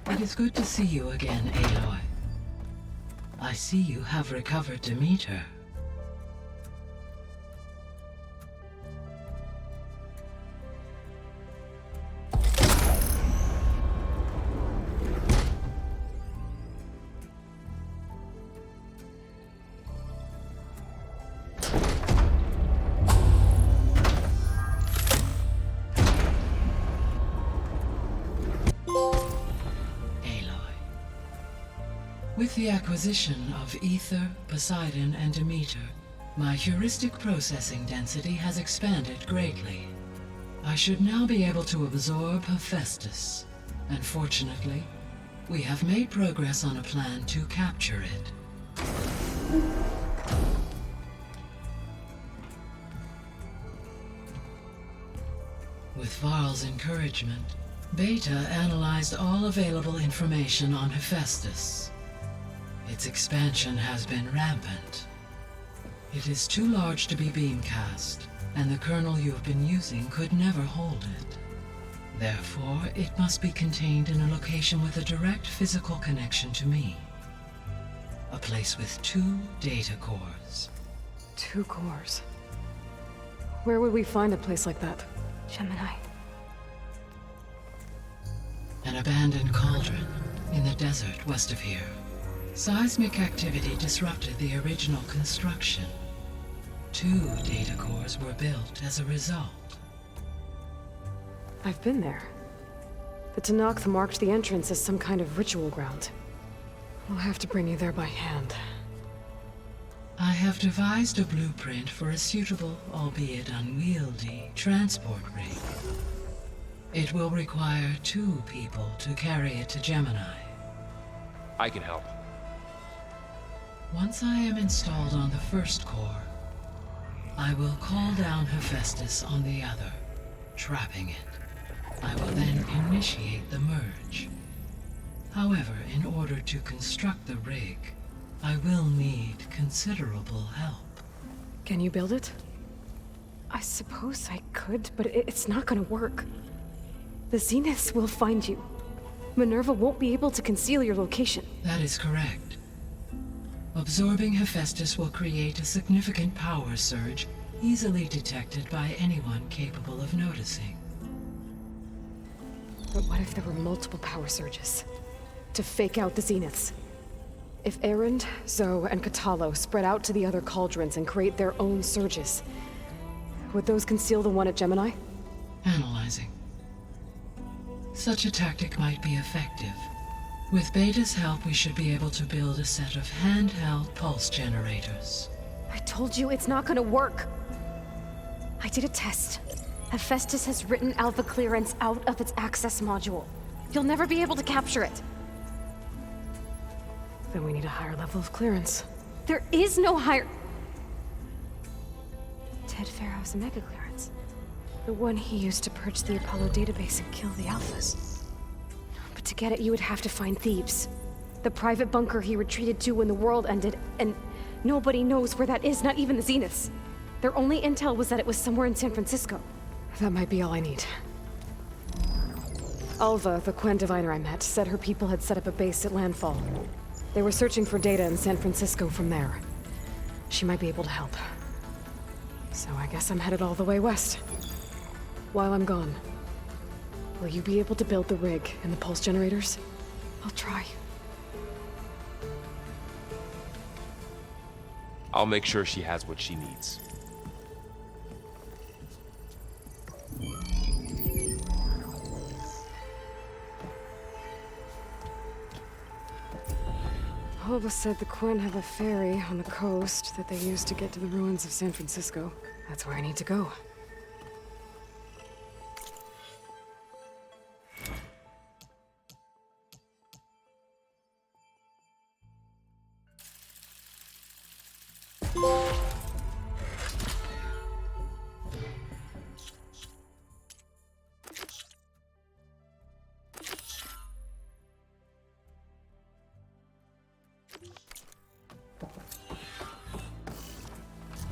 It is good to see you again, Aloy. I see you have recovered Demeter. With the acquisition of Ether, Poseidon, and Demeter, my heuristic processing density has expanded greatly. I should now be able to absorb Hephaestus, and fortunately, we have made progress on a plan to capture it. With Varl's encouragement, Beta analyzed all available information on Hephaestus. Its expansion has been rampant. It is too large to be beamcast, and the kernel you've been using could never hold it. Therefore, it must be contained in a location with a direct physical connection to me. A place with 2 data cores. 2 cores? Where would we find a place like that? Gemini. An abandoned cauldron in the desert west of here. Seismic activity disrupted the original construction. 2 data cores were built as a result. I've been there. The Tenakth marked the entrance as some kind of ritual ground. We'll have to bring you there by hand. I have devised a blueprint for a suitable, albeit unwieldy, transport rig. It will require 2 people to carry it to Gemini. I can help. Once I am installed on the first core, I will call down Hephaestus on the other, trapping it. I will then initiate the merge. However, in order to construct the rig, I will need considerable help. Can you build it? I suppose I could, but it's not gonna work. The Zeniths will find you. Minerva won't be able to conceal your location. That is correct. Absorbing Hephaestus will create a significant power surge, easily detected by anyone capable of noticing. But what if there were multiple power surges? To fake out the Zeniths? If Erend, Zoe, and Katalo spread out to the other cauldrons and create their own surges, would those conceal the one at Gemini? Analyzing. Such a tactic might be effective. With Beta's help, we should be able to build a set of handheld pulse generators. I told you it's not gonna work. I did a test. Hephaestus has written alpha clearance out of its access module. You'll never be able to capture it. Then we need a higher level of clearance. There is no higher... Ted Faro's mega clearance. The one he used to purge the Apollo database and kill the alphas. But to get it, you would have to find Thebes. The private bunker he retreated to when the world ended, and nobody knows where that is, not even the Zeniths. Their only intel was that it was somewhere in San Francisco. That might be all I need. Alva, the Quen diviner I met, said her people had set up a base at Landfall. They were searching for data in San Francisco from there. She might be able to help. So I guess I'm headed all the way west. While I'm gone, will you be able to build the rig and the pulse generators? I'll try. I'll make sure she has what she needs. Alva said the Quen have a ferry on the coast that they use to get to the ruins of San Francisco. That's where I need to go.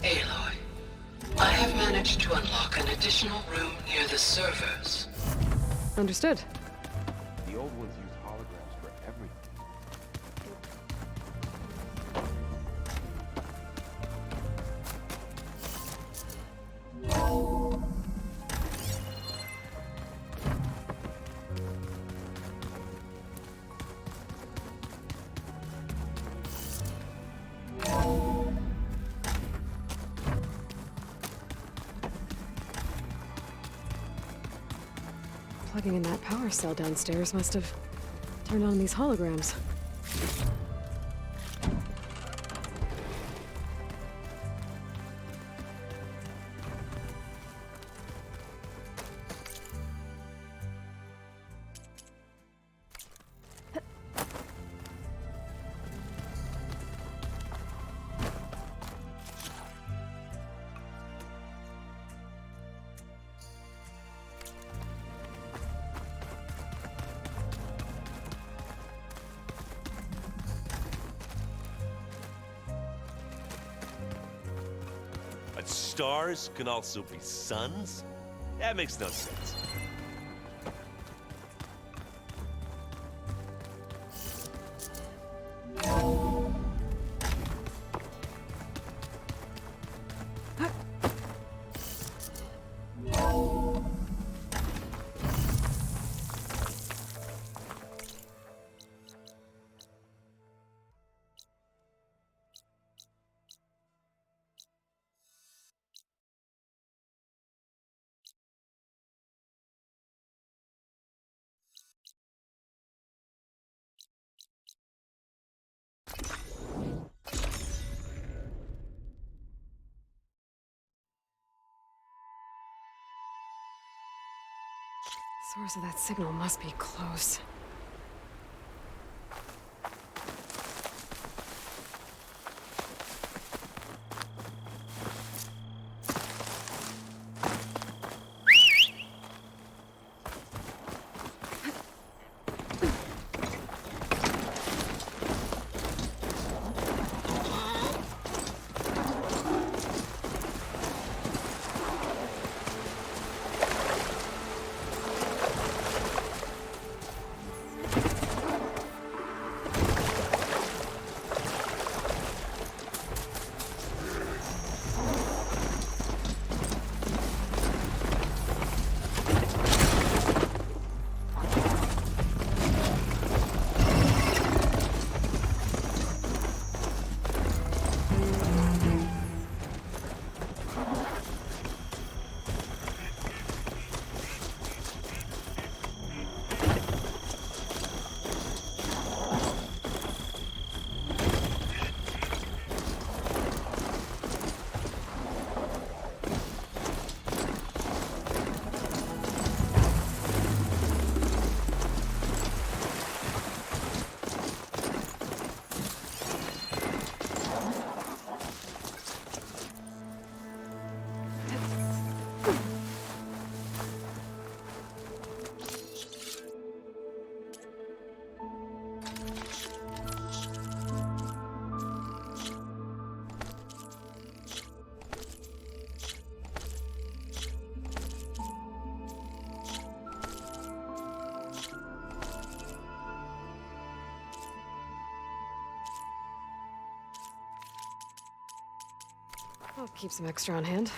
Aloy, I have managed to unlock an additional room near the servers. Understood. The old ones use holograms for everything. Plugging in that power cell downstairs must have turned on these holograms. But stars can also be suns? That makes no sense. Source of that signal must be close. I'll keep some extra on hand.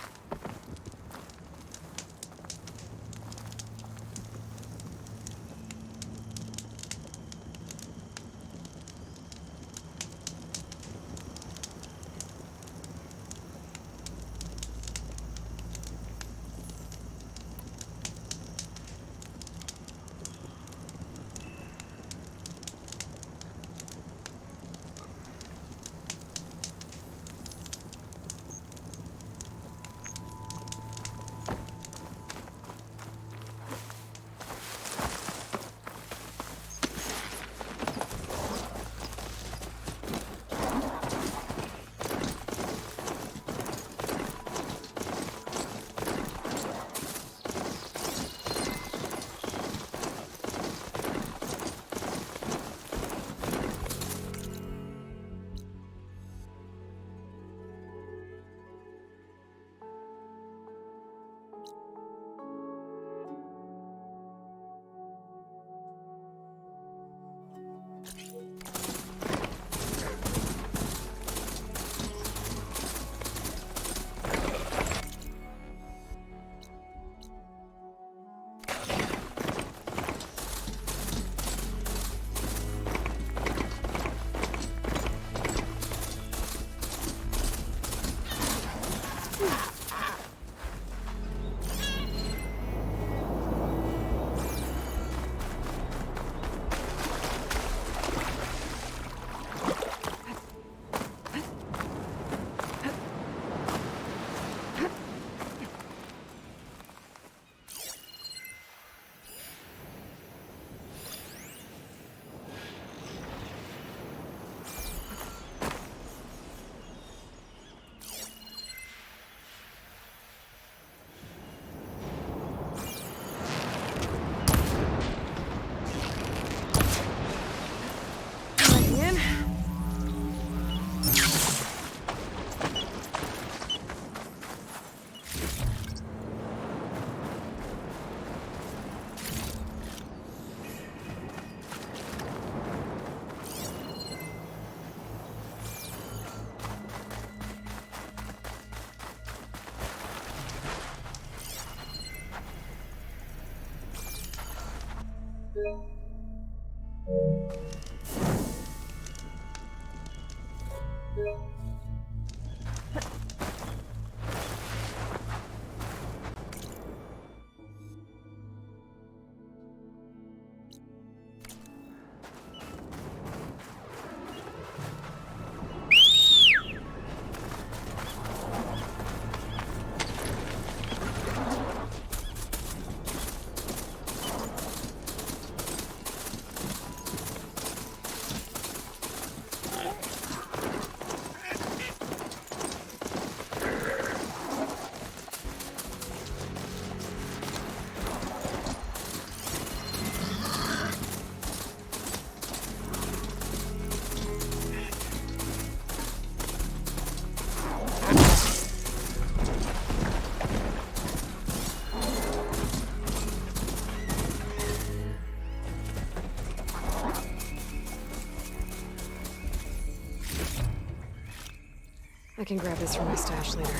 I can grab this from my stash later.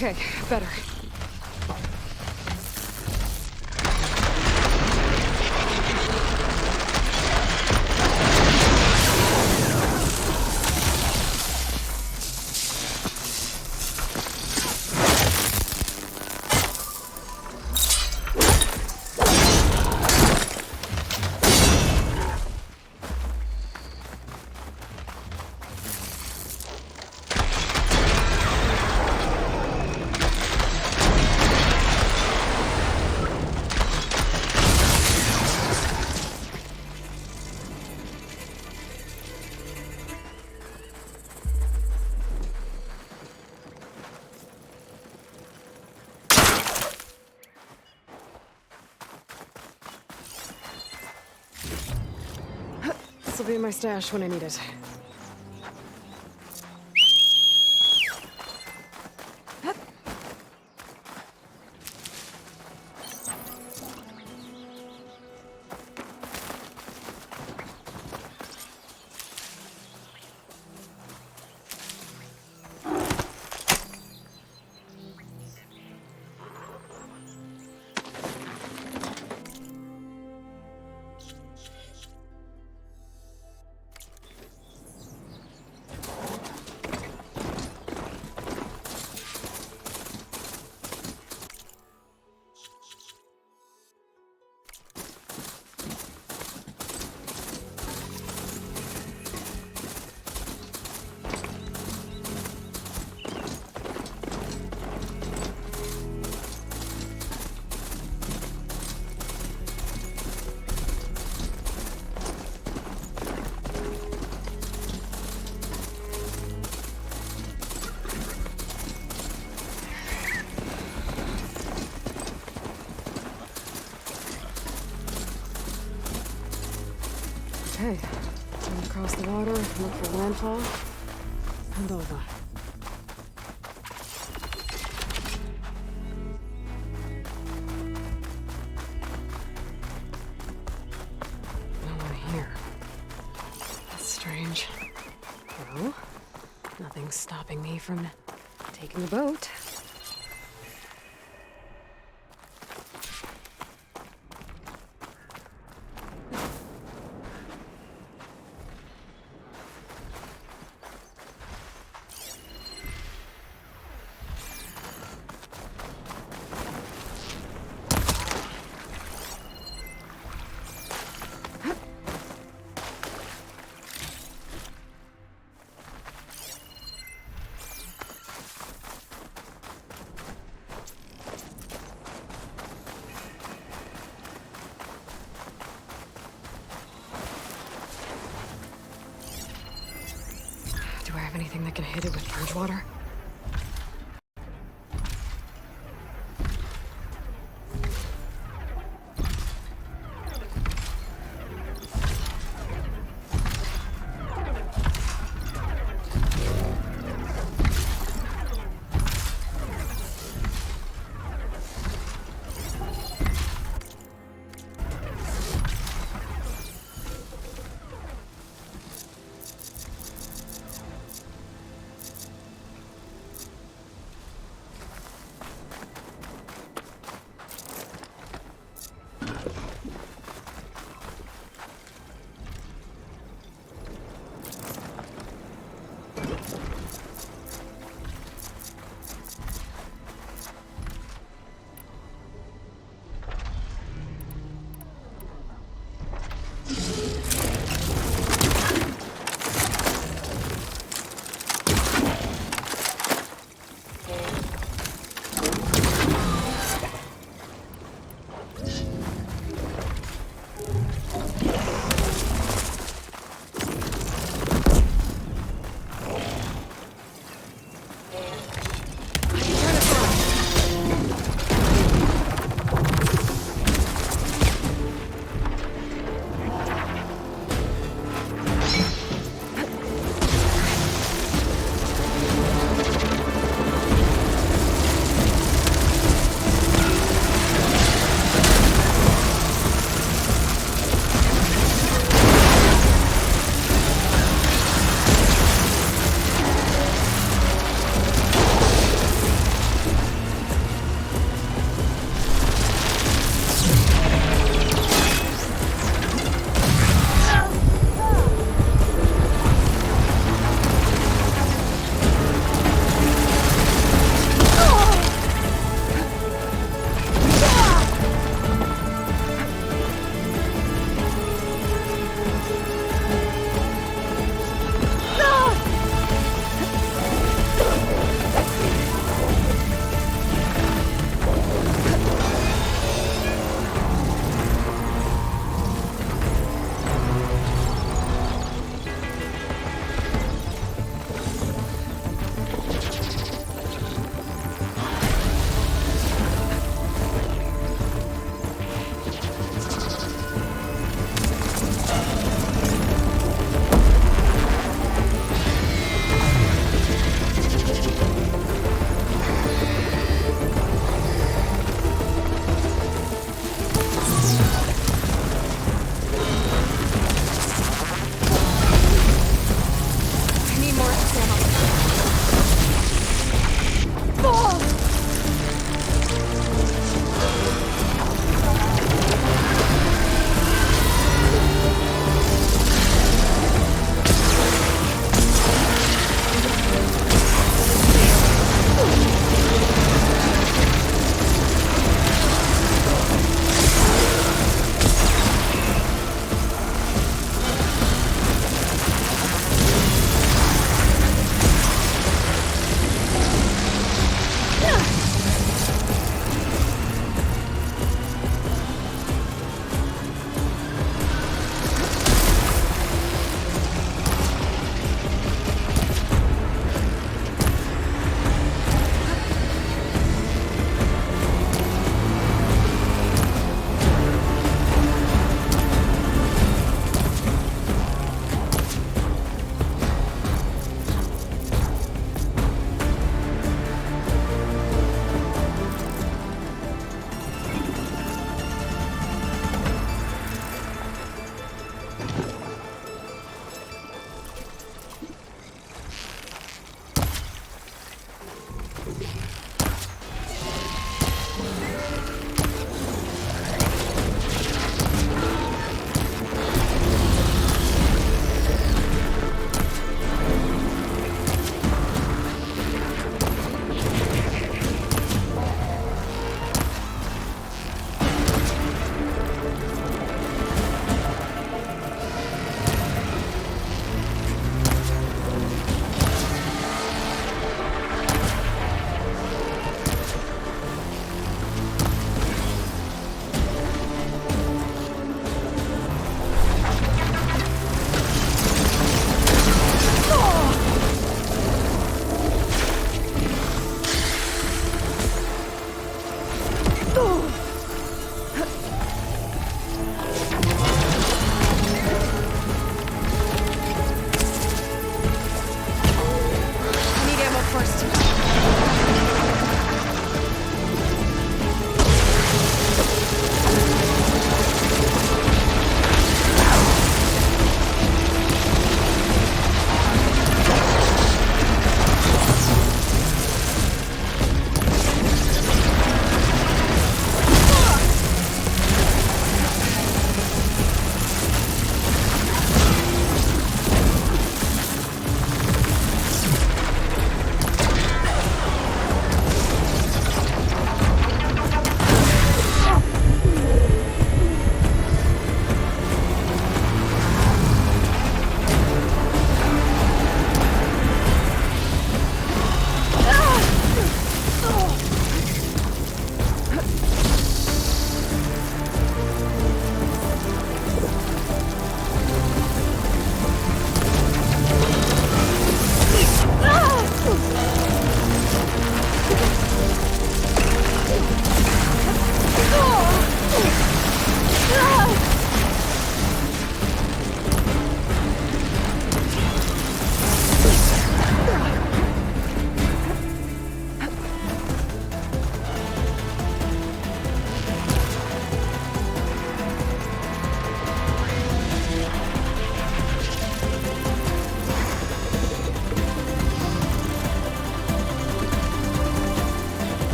Okay, better. This'll be in my stash when I need it. Okay, time to cross the water, look for Landfall, and over. No one here. That's strange. Well, nothing's stopping me from taking the boat. Do I have anything that can hit it with purge water?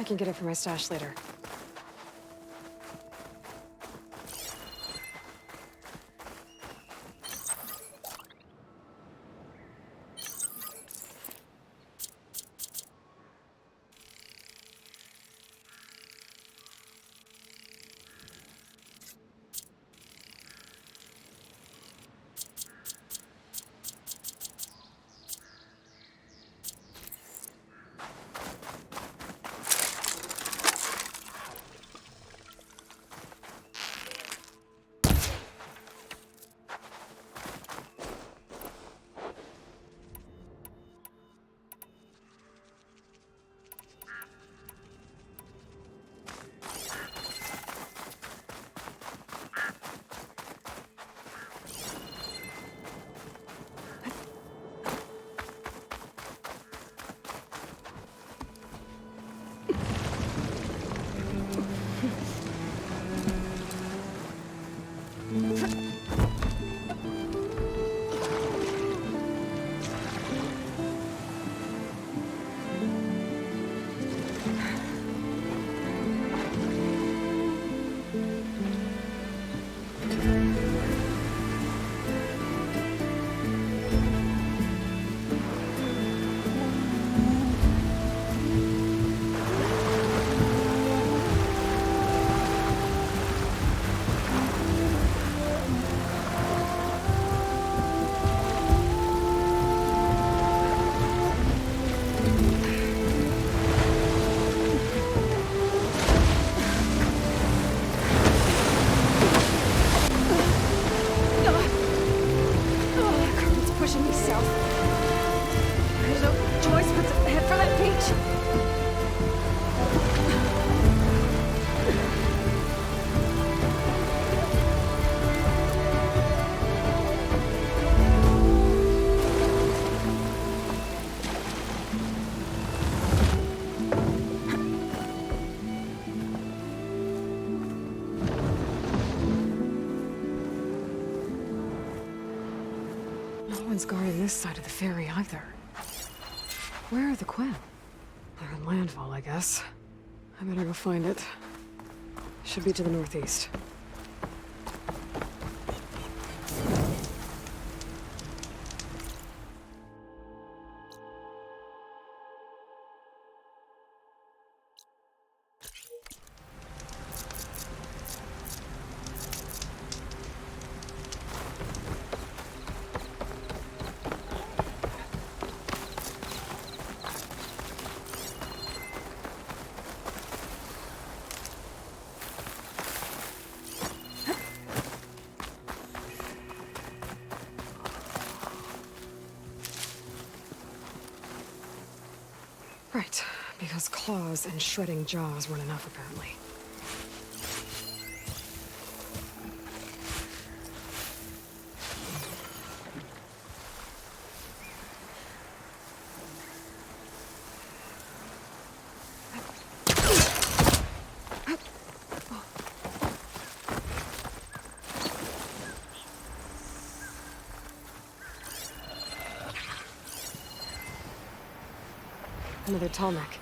I can get it from my stash later. No one's guarding this side of the ferry either. Where are the Quen? They're in Landfall, I guess. I better go find it. Should be to the northeast. Right, because claws and shredding jaws weren't enough, apparently. Another tall neck.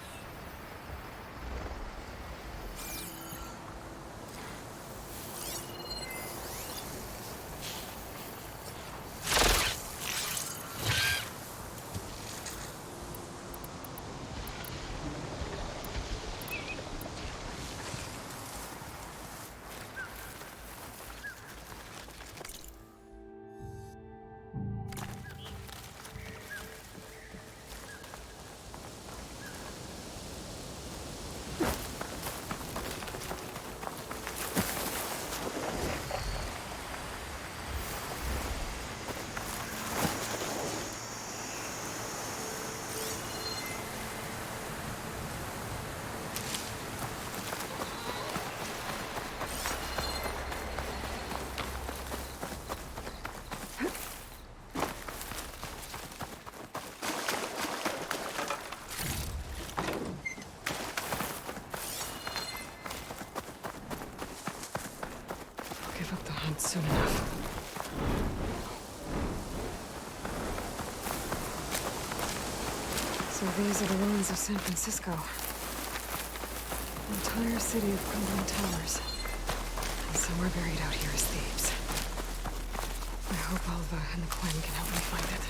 Give up the hunt soon enough. So these are the ruins of San Francisco. Entire city of crumbling towers. And somewhere buried out here is Thebes. I hope Alva and the Quen can help me find it.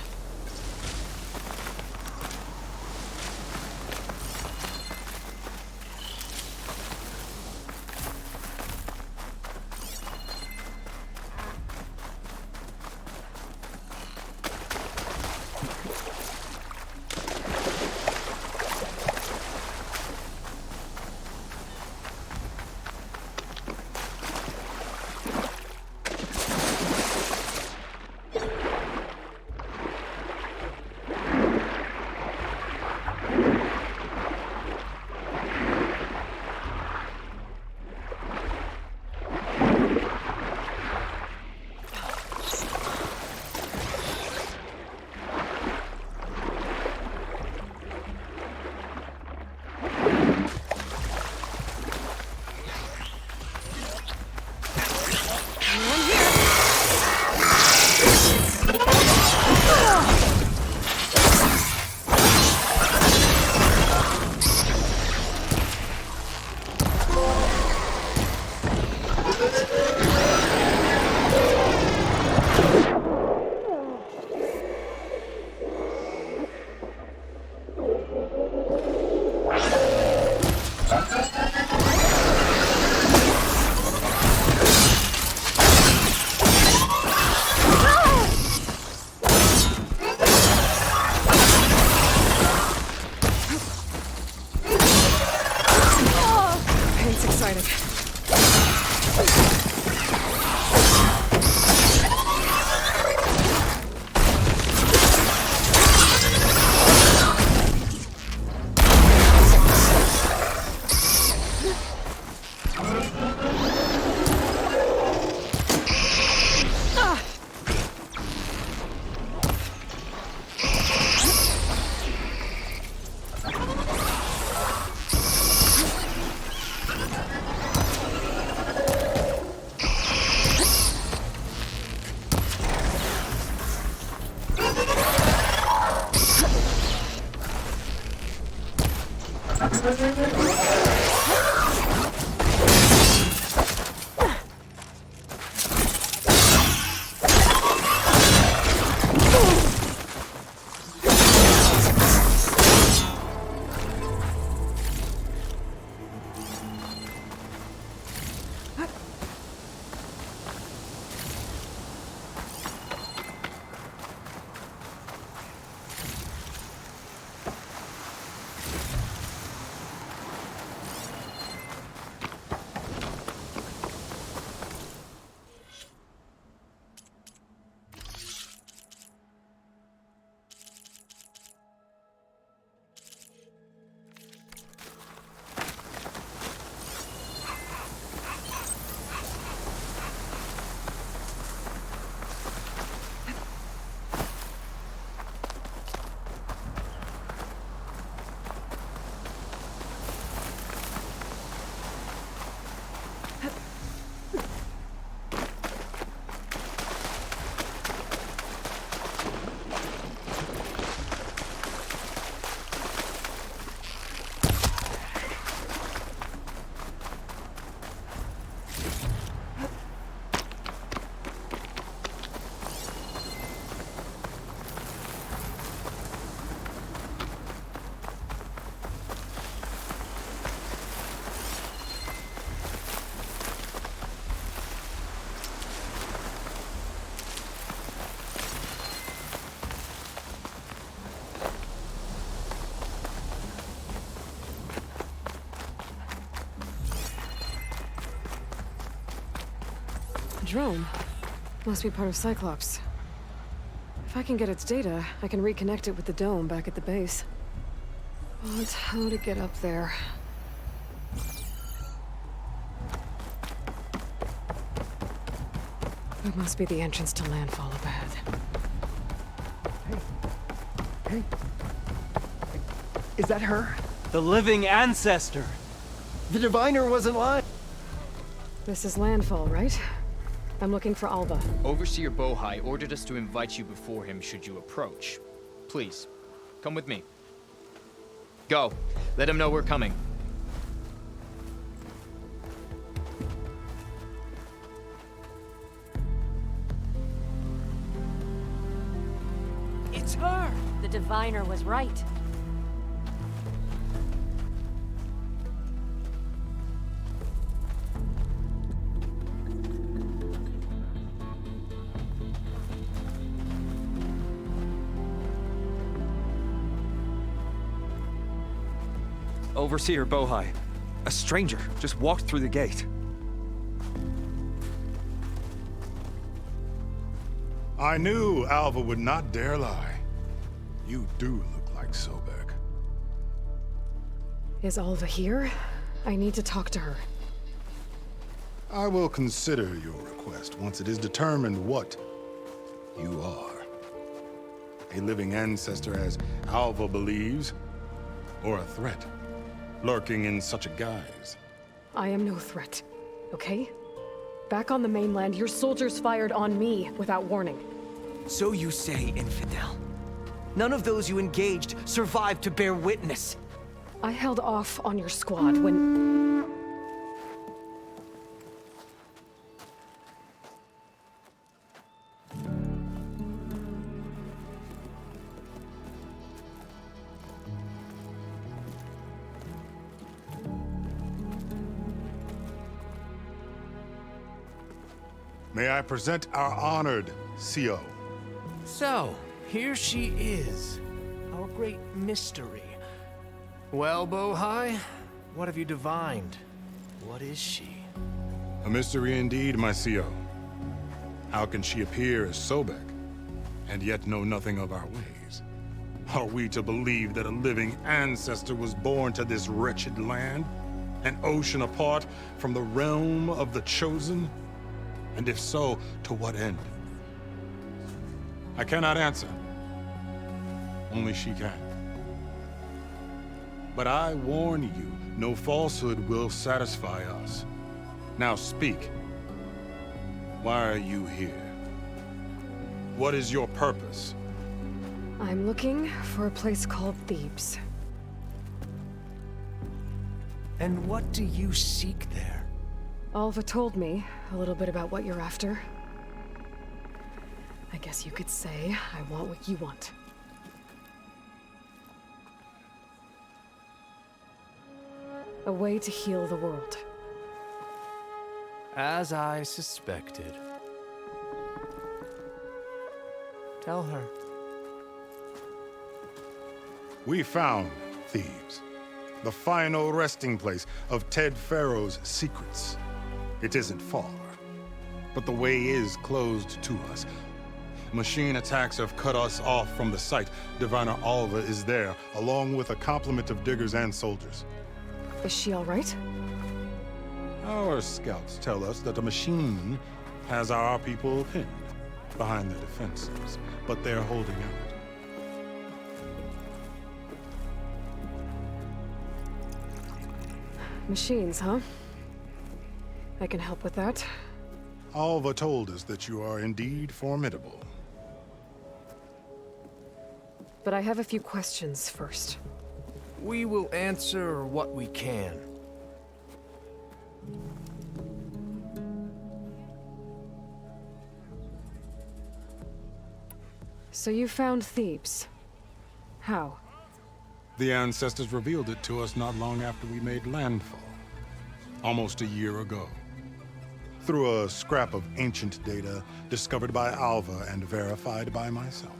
Drone. Must be part of Cyclops. If I can get its data, I can reconnect it with the dome back at the base. But how to get up there? That must be the entrance to Landfall up ahead. Hey. Is that her? The living ancestor! The diviner wasn't lying. This is Landfall, right? I'm looking for Alva. Overseer Bohai ordered us to invite you before him should you approach. Please, come with me. Go. Let him know we're coming. It's her! The diviner was right. Overseer Bohai. A stranger just walked through the gate. I knew Alva would not dare lie. You do look like Sobek. Is Alva here? I need to talk to her. I will consider your request once it is determined what you are. A living ancestor, as Alva believes, or a threat, lurking in such a guise. I am no threat, okay? Back on the mainland, your soldiers fired on me without warning. So you say, infidel. None of those you engaged survived to bear witness. I held off on your squad when... May I present our honored CO. So, here she is, our great mystery. Well, Bohai, what have you divined? What is she? A mystery indeed, my CO. How can she appear as Sobek, and yet know nothing of our ways? Are we to believe that a living ancestor was born to this wretched land? An ocean apart from the realm of the Chosen? And if so, to what end? I cannot answer. Only she can. But I warn you, no falsehood will satisfy us. Now speak. Why are you here? What is your purpose? I'm looking for a place called Thebes. And what do you seek there? Alva told me a little bit about what you're after. I guess you could say I want what you want. A way to heal the world. As I suspected. Tell her. We found Thebes, the final resting place of Ted Faro's secrets. It isn't far, but the way is closed to us. Machine attacks have cut us off from the site. Diviner Alva is there, along with a complement of diggers and soldiers. Is she all right? Our scouts tell us that a machine has our people pinned behind their defenses, but they're holding out. Machines, huh? I can help with that. Alva told us that you are indeed formidable. But I have a few questions first. We will answer what we can. So you found Thebes. How? The ancestors revealed it to us not long after we made Landfall. Almost a year ago. Through a scrap of ancient data discovered by Alva and verified by myself.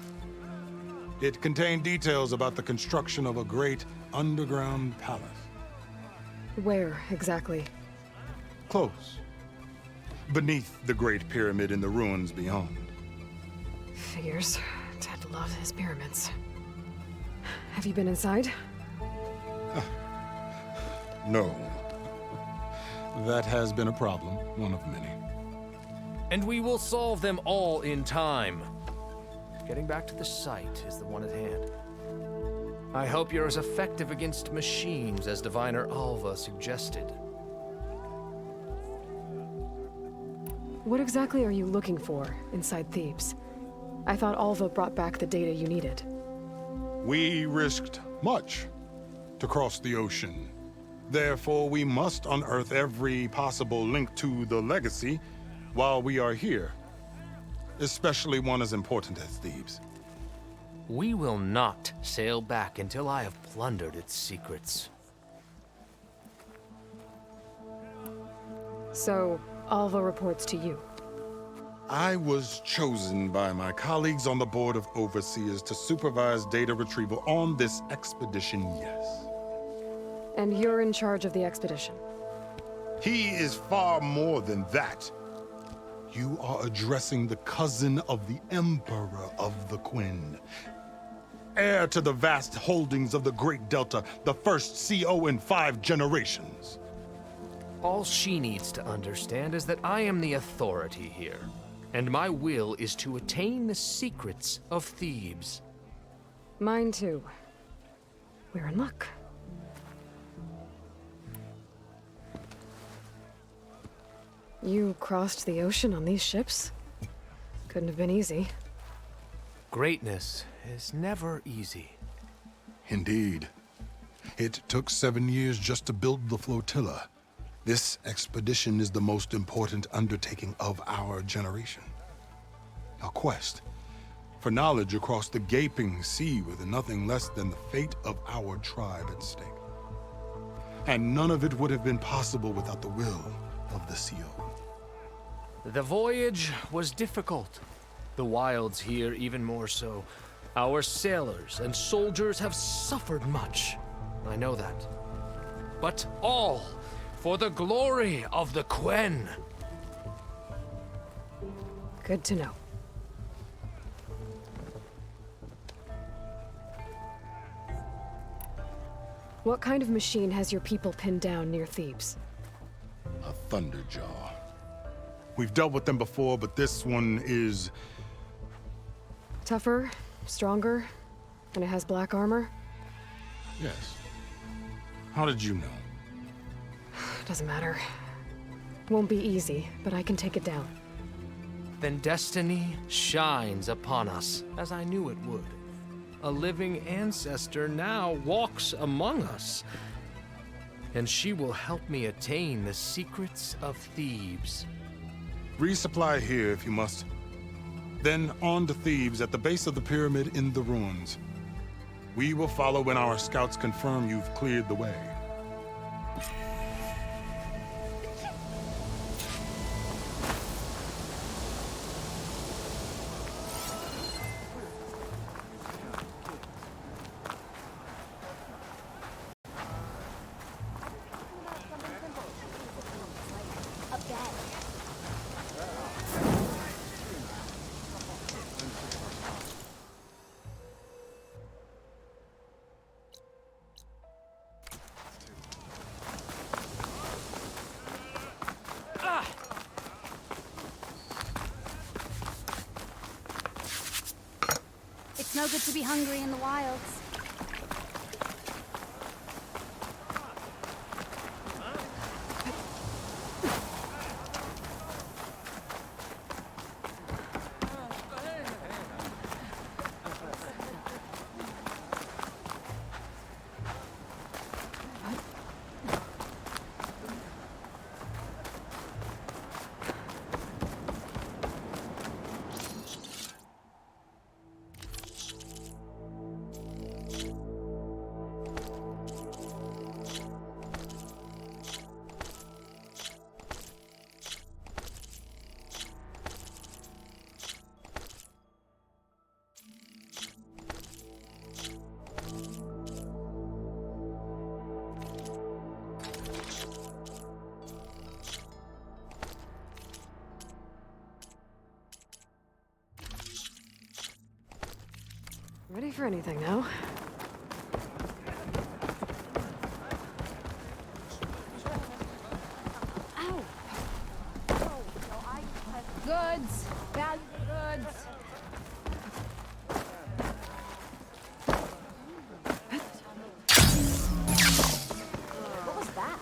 It contained details about the construction of a great underground palace. Where, exactly? Close. Beneath the Great Pyramid in the ruins beyond. Figures. Ted loved his pyramids. Have you been inside? No. That has been a problem, one of many. And we will solve them all in time. Getting back to the site is the one at hand. I hope you're as effective against machines as Diviner Alva suggested. What exactly are you looking for inside Thebes? I thought Alva brought back the data you needed. We risked much to cross the ocean. Therefore, we must unearth every possible link to the legacy while we are here. Especially one as important as Thebes. We will not sail back until I have plundered its secrets. So, Alva reports to you. I was chosen by my colleagues on the Board of Overseers to supervise data retrieval on this expedition, yes. And you're in charge of the expedition. He is far more than that. You are addressing the cousin of the Emperor of the Quen. Heir to the vast holdings of the Great Delta, the first CO in 5 generations. All she needs to understand is that I am the authority here, and my will is to attain the secrets of Thebes. Mine too. We're in luck. You crossed the ocean on these ships? Couldn't have been easy. Greatness is never easy. Indeed. It took 7 years just to build the flotilla. This expedition is the most important undertaking of our generation. A quest for knowledge across the gaping sea with nothing less than the fate of our tribe at stake. And none of it would have been possible without the will of the CO. The voyage was difficult. The wilds here even more so. Our sailors and soldiers have suffered much. I know that. But all for the glory of the Quen. Good to know. What kind of machine has your people pinned down near Thebes? A thunderjaw. We've dealt with them before, but this one is... Tougher, stronger, and it has black armor? Yes. How did you know? Doesn't matter. Won't be easy, but I can take it down. Then destiny shines upon us, as I knew it would. A living ancestor now walks among us, and she will help me attain the secrets of Thebes. Resupply here if you must. Then on to Thebes at the base of the pyramid in the ruins. We will follow when our scouts confirm you've cleared the way. It's no good to be hungry in the wilds. Ready for anything now? Ow! Goods! Valuable goods! What was that?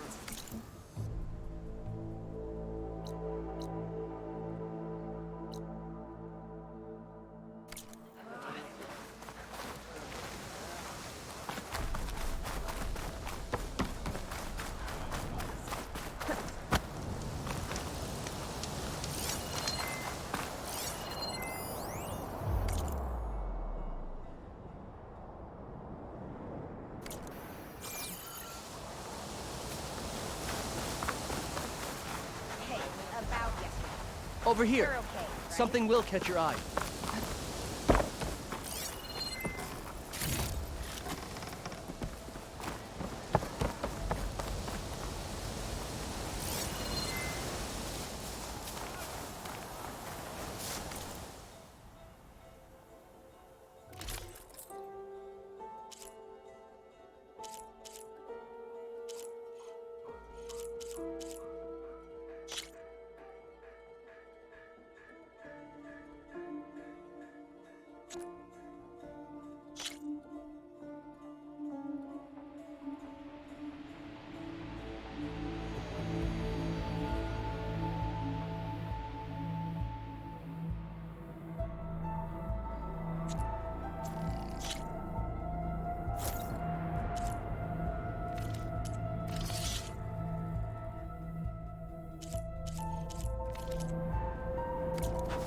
Over here. Something will catch your eye.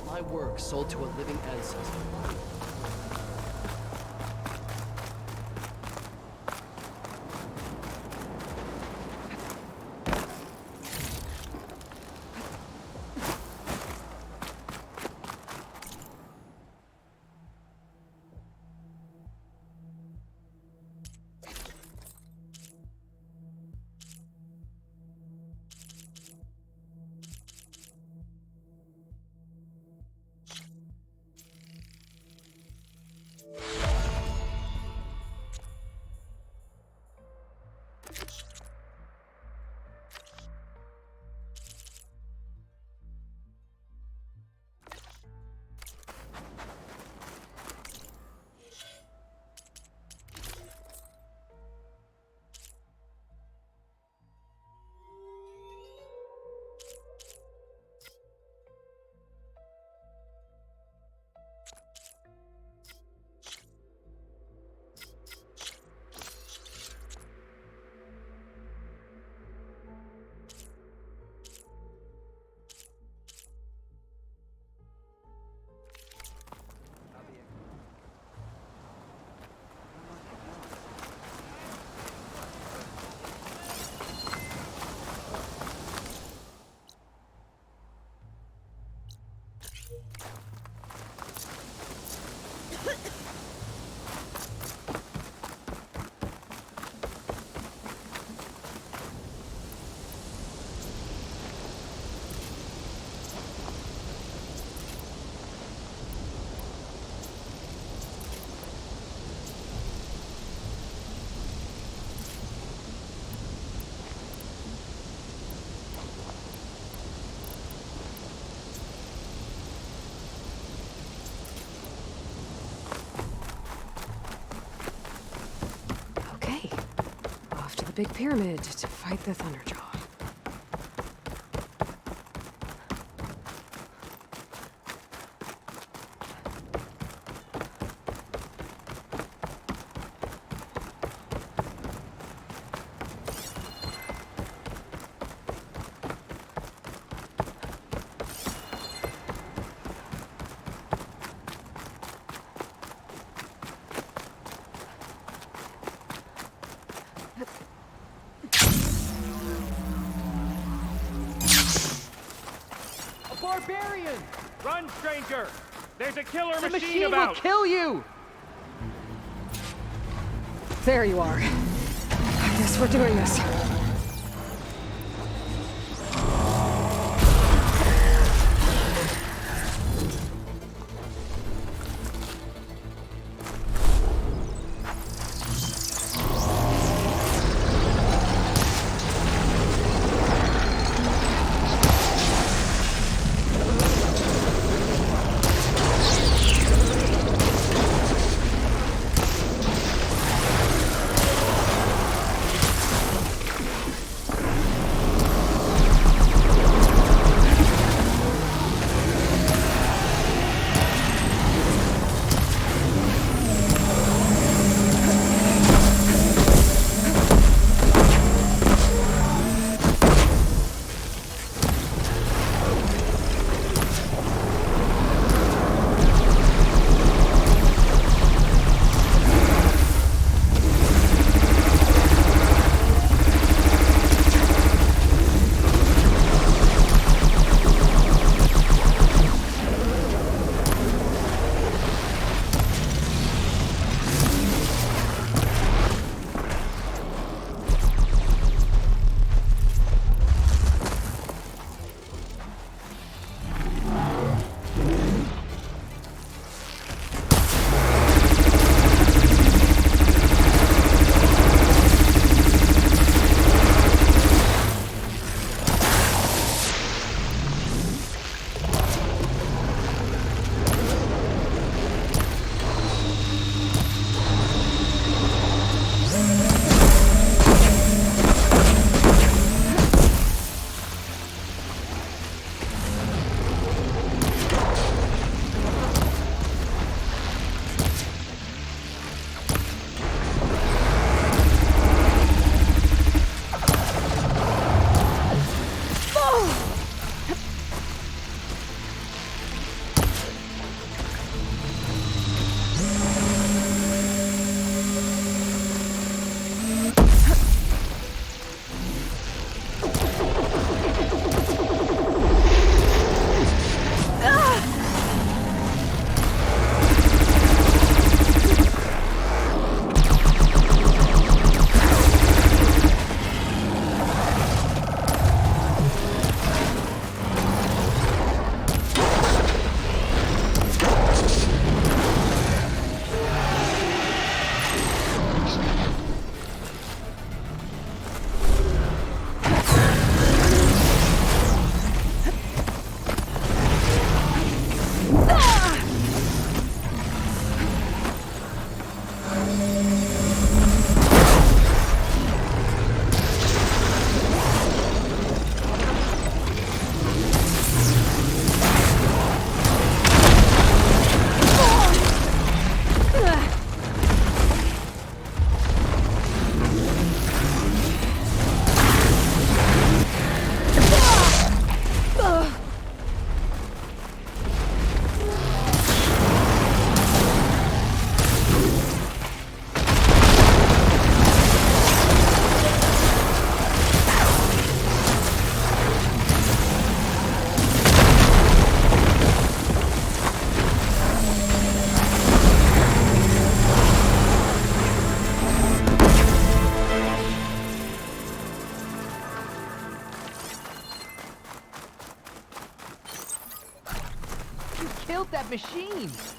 My work sold to a living ancestor. Big pyramid to fight the Thunderjaw. Barbarian! Run, stranger! There's a killer the machine about! Will kill you! There you are. I guess we're doing this.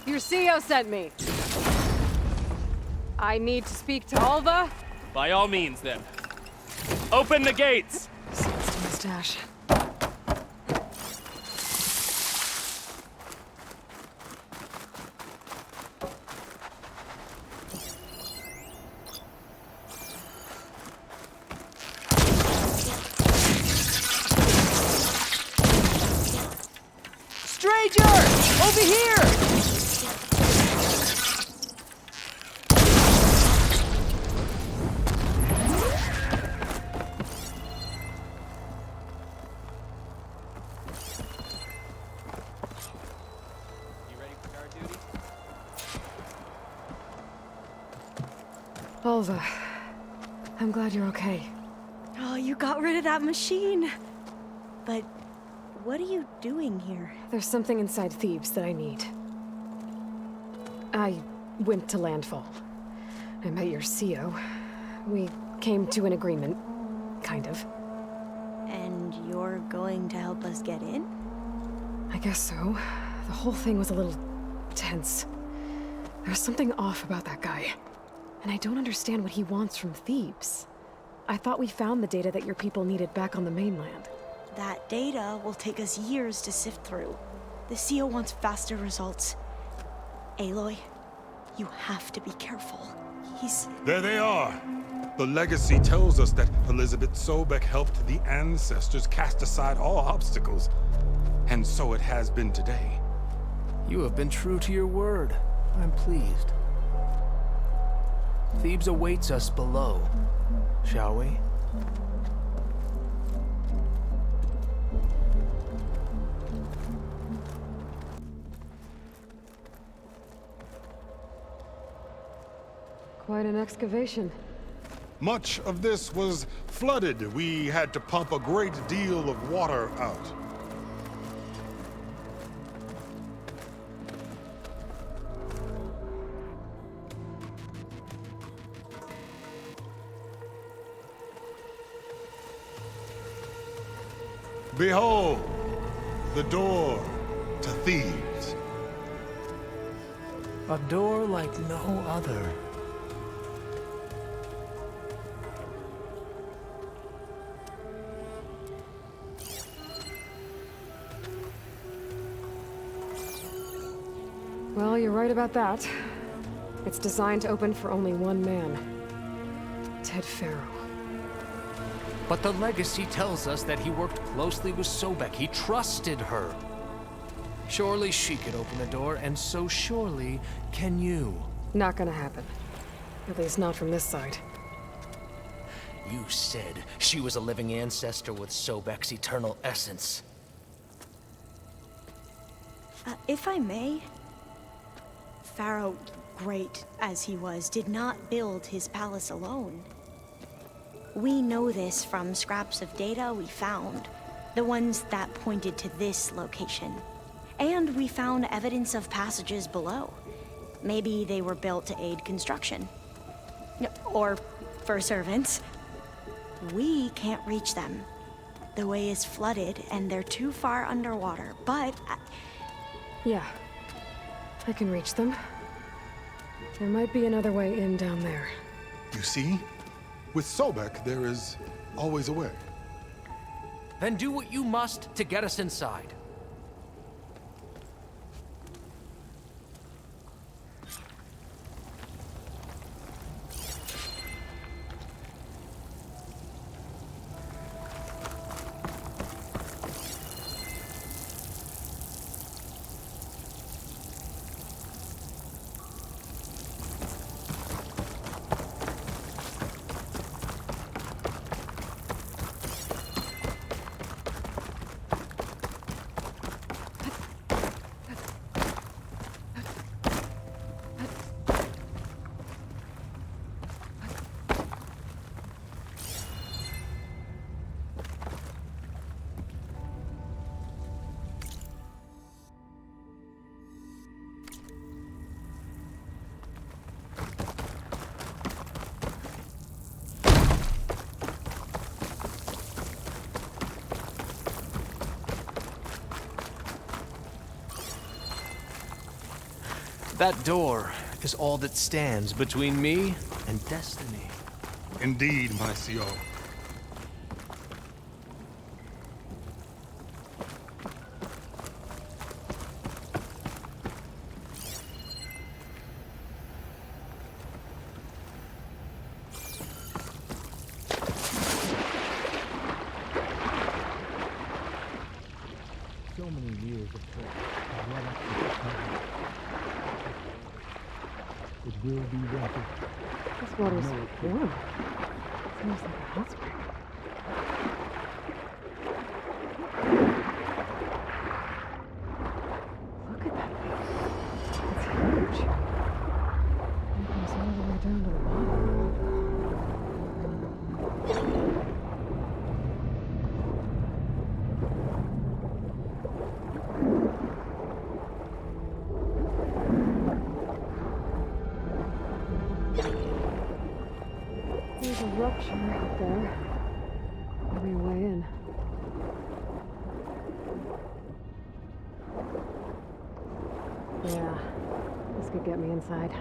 Your CEO sent me. I need to speak to Alva. By all means, then. Open the gates! Mustache. Stranger! Over here! Alva, I'm glad you're okay. Oh, you got rid of that machine. But what are you doing here? There's something inside Thebes that I need. I went to Landfall. I met your CEO. We came to an agreement, kind of. And you're going to help us get in? I guess so. The whole thing was a little tense. There was something off about that guy. And I don't understand what he wants from Thebes. I thought we found the data that your people needed back on the mainland. That data will take us years to sift through. The CEO wants faster results. Aloy, you have to be careful. He's... There they are! The legacy tells us that Elizabeth Sobek helped the ancestors cast aside all obstacles. And so it has been today. You have been true to your word. I'm pleased. Thebes awaits us below, shall we? Quite an excavation. Much of this was flooded. We had to pump a great deal of water out. Behold, the door to Thebes. A door like no other. Well, you're right about that. It's designed to open for only one man. Faro. But the legacy tells us that he worked closely with Sobek. He trusted her. Surely she could open the door, and so surely can you. Not gonna happen. At least not from this side. You said she was a living ancestor with Sobek's eternal essence. If I may, Faro, great as he was, did not build his palace alone. We know this from scraps of data we found, the ones that pointed to this location. And we found evidence of passages below. Maybe they were built to aid construction. Or for servants. We can't reach them. The way is flooded and they're too far underwater, but... Yeah, I can reach them. There might be another way in down there. You see? With Sobek, there is always a way. Then do what you must to get us inside. That door is all that stands between me and destiny. Indeed, my CO. So many years of work have led up to this moment. It will be worth it. This water's warm. Smells like a hot spring. Look at that thing. It's huge. It comes all the way down to the bottom. There's a rupture out there. Maybe a way in. Yeah, this could get me inside.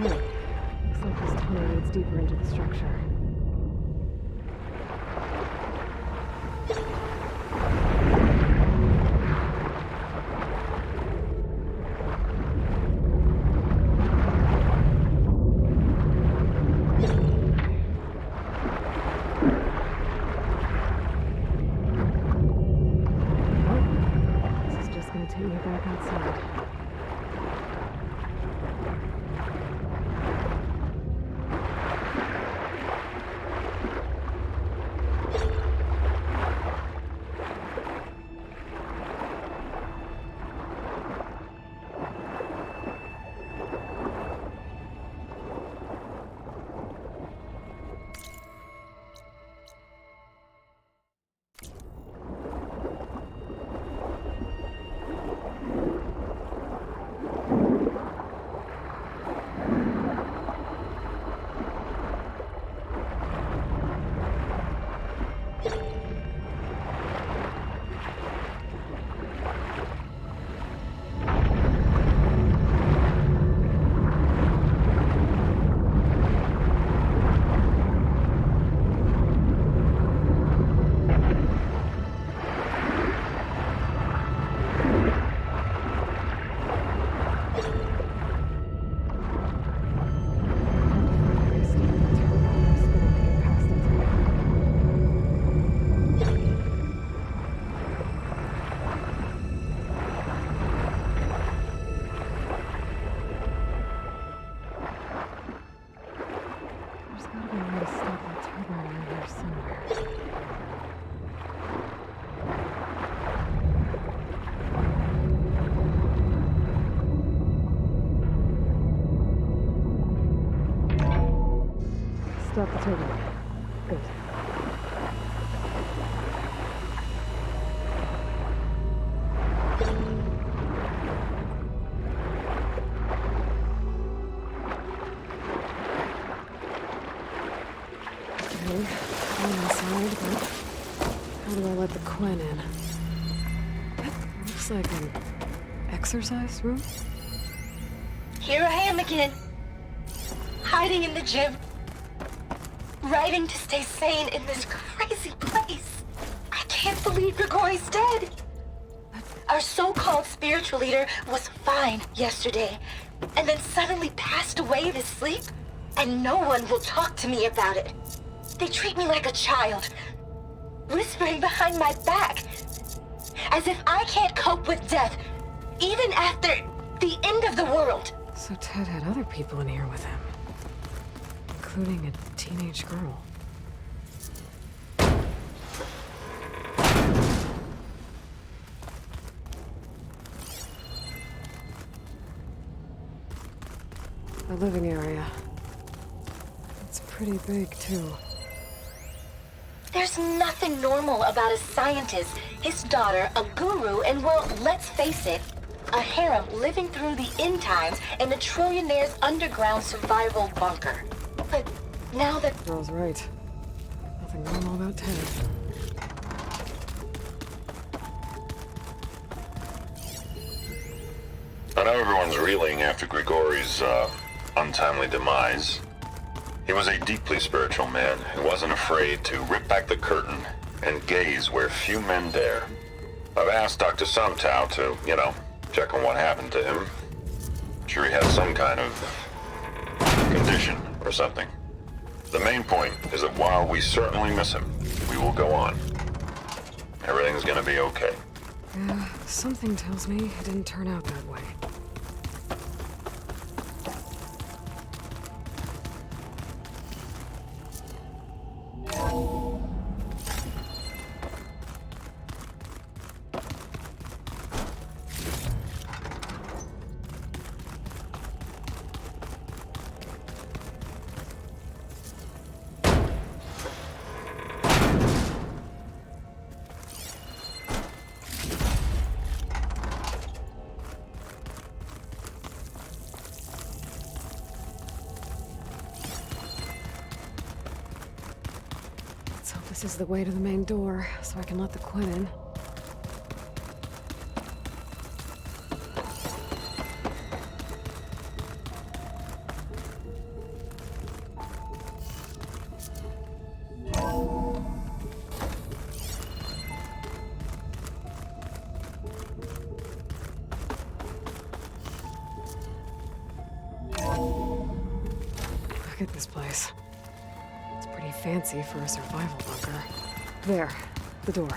Looks like this tunnel leads deeper into the structure. This is just gonna take me back outside. Stop the turbine. Good. Okay, I'm inside, but how do I let the Quen in? That looks like an exercise room? Here I am again, hiding in the gym, writing to stay sane in this crazy place. I can't believe Grigori's dead. Our so-called spiritual leader was fine yesterday, and then suddenly passed away in his sleep, and no one will talk to me about it. They treat me like a child, whispering behind my back, as if I can't cope with death, even after the end of the world. So Ted had other people in here with him, including a teenage girl. the living area. It's pretty big, too. There's nothing normal about a scientist, his daughter, a guru, and well, let's face it, a harem living through the end times in a trillionaire's underground survival bunker. But now that... Girl's right. Nothing normal about Ted. I know everyone's reeling after Grigori's, untimely demise. He was a deeply spiritual man who wasn't afraid to rip back the curtain and gaze where few men dare. I've asked Dr. Sumtow to, check on what happened to him. Sure he had some kind of condition or something. The main point is that while we certainly miss him, we will go on. Everything's gonna be okay. Yeah, something tells me it didn't turn out that way. This is the way to the main door, so I can let the Quen in. Look at this place. Fancy for a survival bunker. There, the door.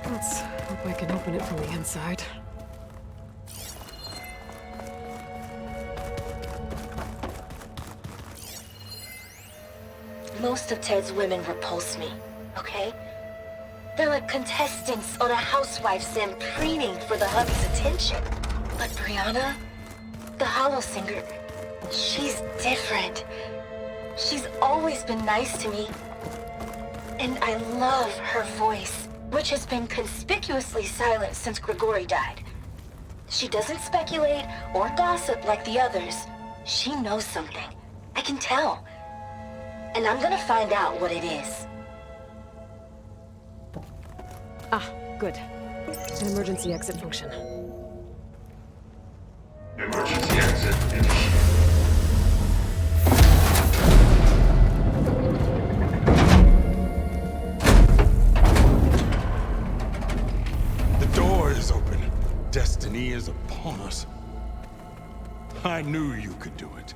Let's hope I can open it from the inside. Most of Ted's women repulse me, okay? They're like contestants on a housewife sim preening for the hubby's attention. But Brianna, the hollow singer, she's different. She's always been nice to me. And I love her voice, which has been conspicuously silent since Grigori died. She doesn't speculate or gossip like the others. She knows something. I can tell. And I'm gonna find out what it is. Ah, good. An emergency exit function. Emergency exit initiated. Destiny is upon us. I knew you could do it.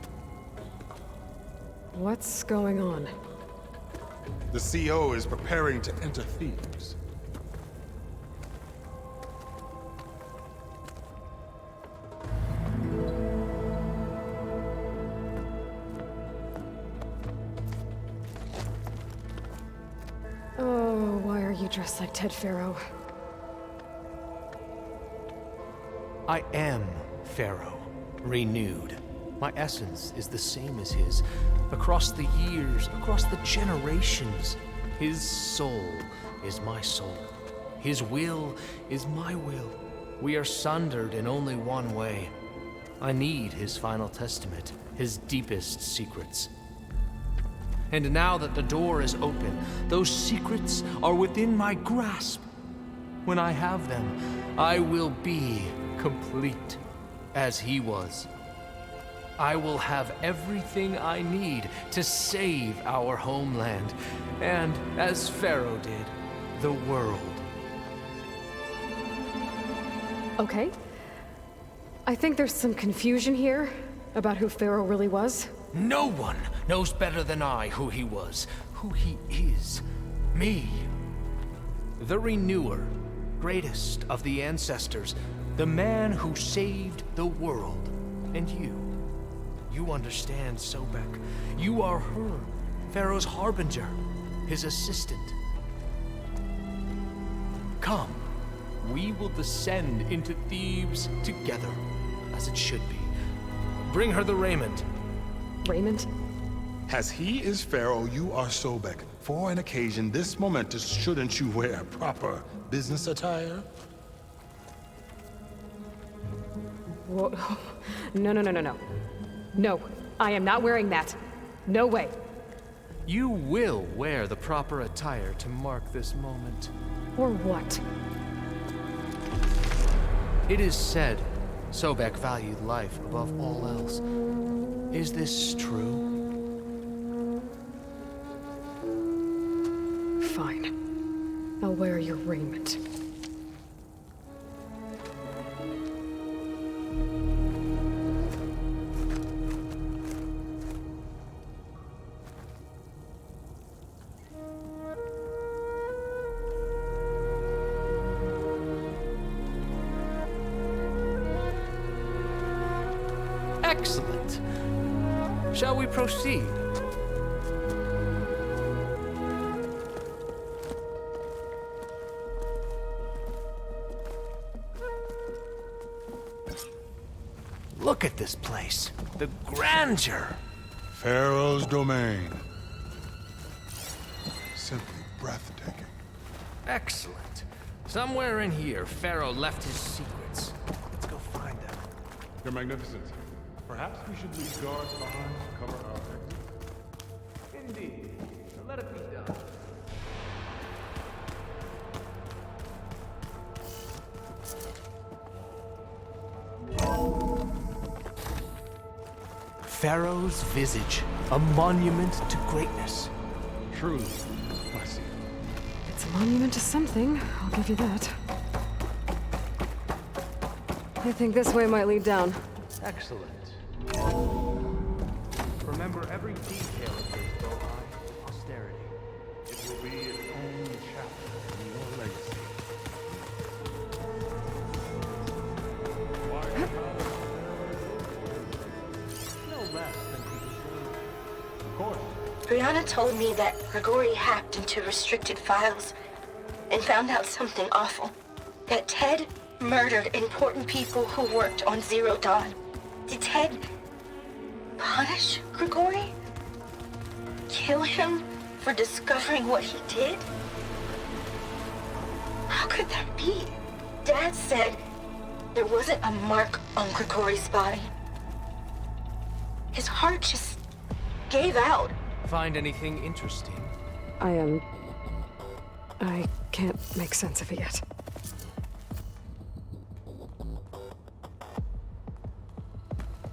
What's going on? The CO is preparing to enter Thebes. Oh, why are you dressed like Ted Faro? I am Faro, renewed. My essence is the same as his. Across the years, across the generations, his soul is my soul. His will is my will. We are sundered in only one way. I need his final testament, his deepest secrets. And now that the door is open, those secrets are within my grasp. When I have them, I will be complete, as he was. I will have everything I need to save our homeland, and, as Faro did, the world. Okay. I think there's some confusion here about who Faro really was. No one knows better than I who he was, who he is. Me. The Renewer, greatest of the ancestors, the man who saved the world. And you understand, Sobek. You are her, Faro's harbinger, his assistant. Come, we will descend into Thebes together, as it should be. Bring her the raiment. Raiment? As he is Pharaoh, you are Sobek. For an occasion this momentous, shouldn't you wear proper business attire? Whoa. No. No, I am not wearing that. No way. You will wear the proper attire to mark this moment. Or what? It is said Sobek valued life above all else. Is this true? Fine. I'll wear your raiment. Excellent. Shall we proceed? Look at this place. The grandeur. Pharaoh's domain. Simply breathtaking. Excellent. Somewhere in here, Pharaoh left his secrets. Let's go find them. Your Magnificence, perhaps we should leave guards behind to cover our exit. Indeed. Let it be done. Pharaoh's visage, a monument to greatness. Truly, I see. It's a monument to something, I'll give you that. I think this way might lead down. Excellent. Remember every detail of this Bohai to posterity. It will be its own chapter in your legacy. No less than people. Of course. Brianna told me that Grigori hacked into restricted files and found out something awful. That Ted murdered important people who worked on Zero Dawn. Did Ted punish Grigori? Kill him for discovering what he did? How could that be? Dad said there wasn't a mark on Grigori's body. His heart just gave out. Find anything interesting? I can't make sense of it yet.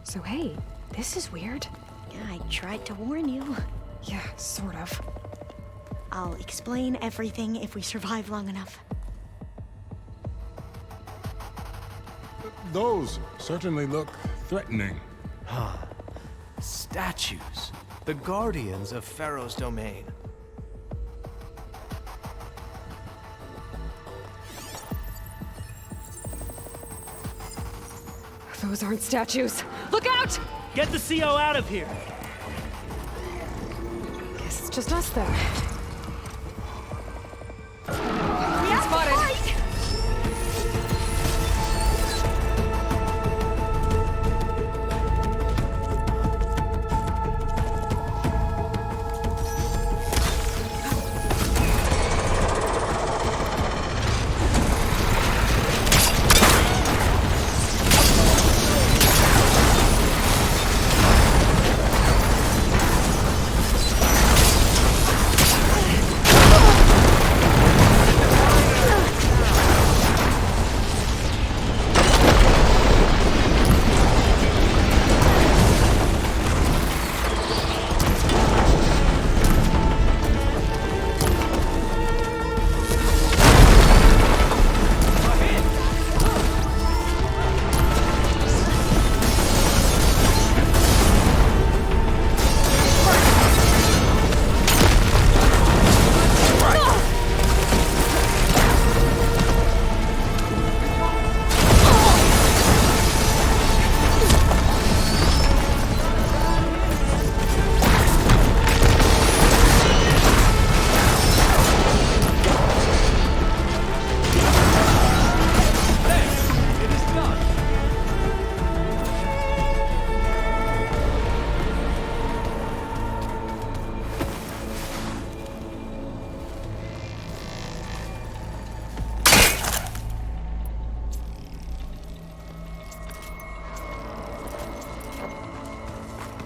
So hey, this is weird. Yeah, I tried to warn you. Yeah, sort of. I'll explain everything if we survive long enough. Those certainly look threatening. Huh. Statues. The guardians of Pharaoh's domain. Those aren't statues. Look out! Get the CO out of here! Guess it's just us then. Spotted!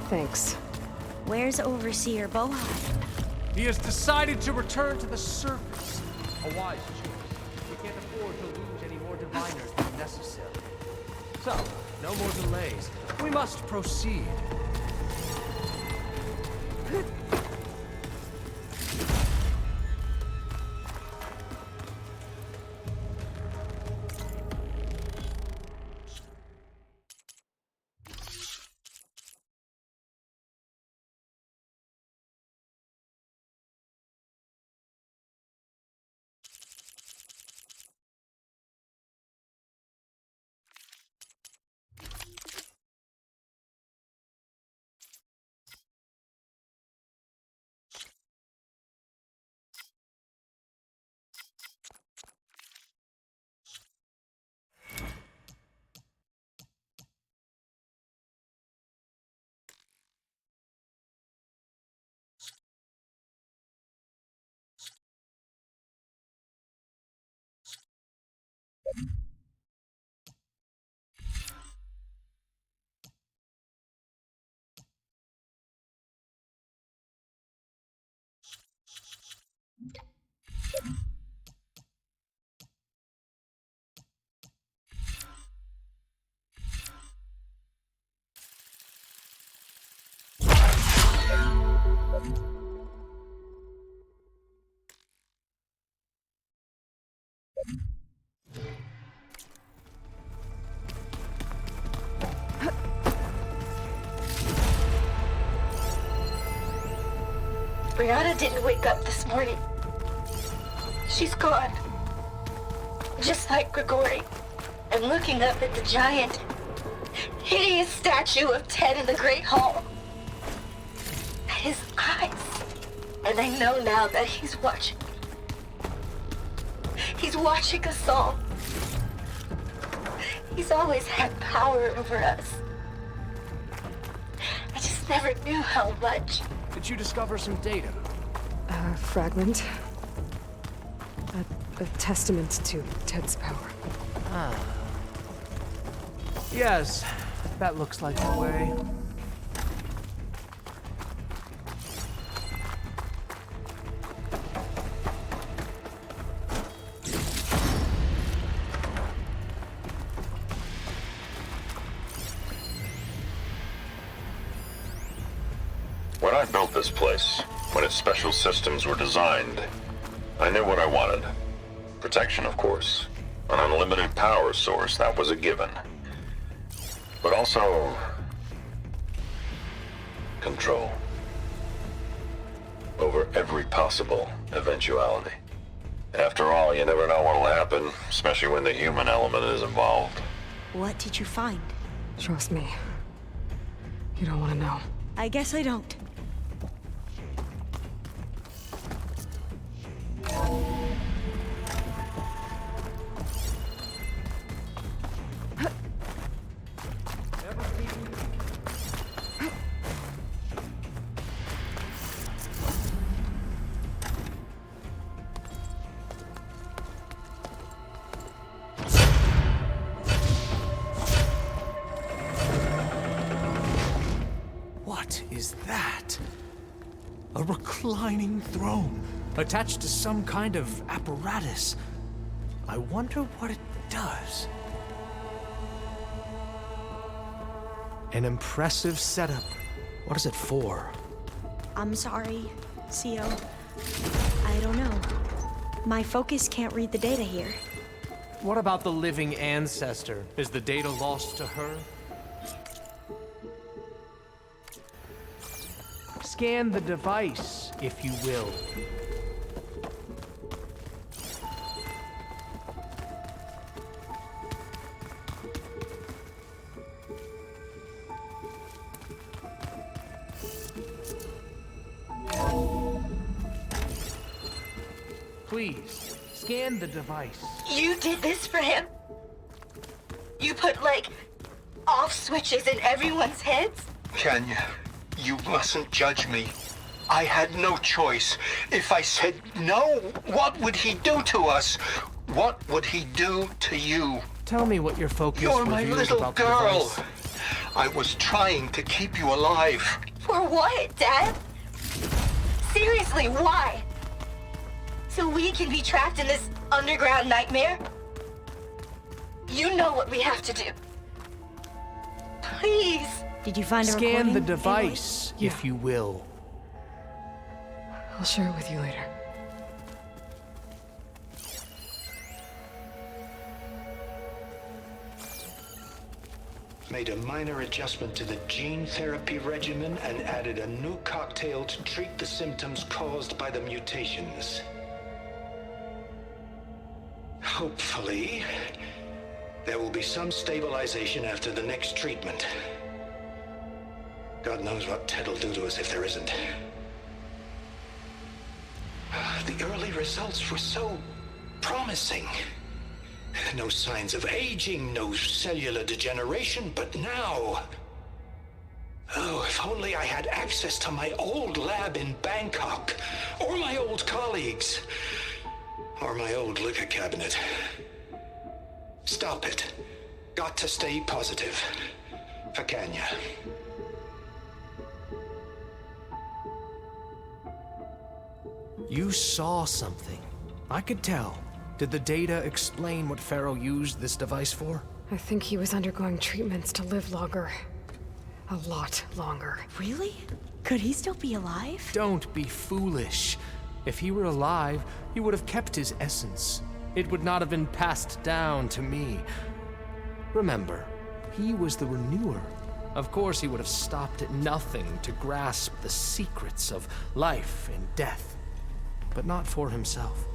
Thanks. Where's Overseer Bohai? He has decided to return to the surface. A wise choice. We can't afford to lose any more diviners than necessary. So, no more delays. We must proceed. Brianna didn't wake up this morning. She's gone. Just like Grigori. I'm looking up at the giant, hideous statue of Ted in the Great Hall. At his eyes. And I know now that he's watching. He's watching us all. He's always had power over us. I just never knew how much. Did you discover some data? A fragment. A testament to Ted's power. Ah. Yes, that looks like the way. When I built this place, when its special systems were designed, I knew what I wanted. Protection, of course. An unlimited power source, that was a given. But also... control. Over every possible eventuality. After all, you never know what'll happen, especially when the human element is involved. What did you find? Trust me. You don't want to know. I guess I don't. What is that? A reclining throne, attached to some kind of apparatus. I wonder what it does. An impressive setup. What is it for? I'm sorry, CO. I don't know. My focus can't read the data here. What about the living ancestor? Is the data lost to her? Scan the device, if you will. Please, scan the device. You did this for him? You put, like, off switches in everyone's heads? Kenya, you mustn't judge me. I had no choice. If I said no, what would he do to us? What would he do to you? Tell me what your focus You're my reveals little about the girl. device. I was trying to keep you alive. For what, Dad? Seriously, why? So we can be trapped in this underground nightmare? You know what we have to do. Please. Did you find a Scan recording, the device, Aloy? if you will. I'll share it with you later. Made a minor adjustment to the gene therapy regimen and added a new cocktail to treat the symptoms caused by the mutations. Hopefully, there will be some stabilization after the next treatment. God knows what Ted'll do to us if there isn't. The early results were so promising. No signs of aging, no cellular degeneration, but now... Oh, if only I had access to my old lab in Bangkok, or my old colleagues, or my old liquor cabinet. Stop it. Got to stay positive. Fakanya. You saw something. I could tell. Did the data explain what Faro used this device for? I think he was undergoing treatments to live longer. A lot longer. Really? Could he still be alive? Don't be foolish. If he were alive, he would have kept his essence. It would not have been passed down to me. Remember, he was the renewer. Of course, he would have stopped at nothing to grasp the secrets of life and death. But not for himself.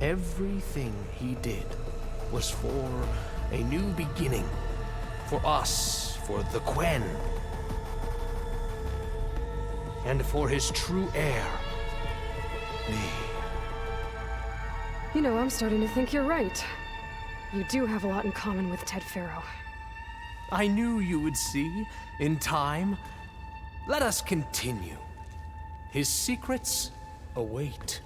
Everything he did was for a new beginning. For us, for the Quen. And for his true heir, me. You know, I'm starting to think you're right. You do have a lot in common with Ted Faro. I knew you would see, in time. Let us continue. His secrets await.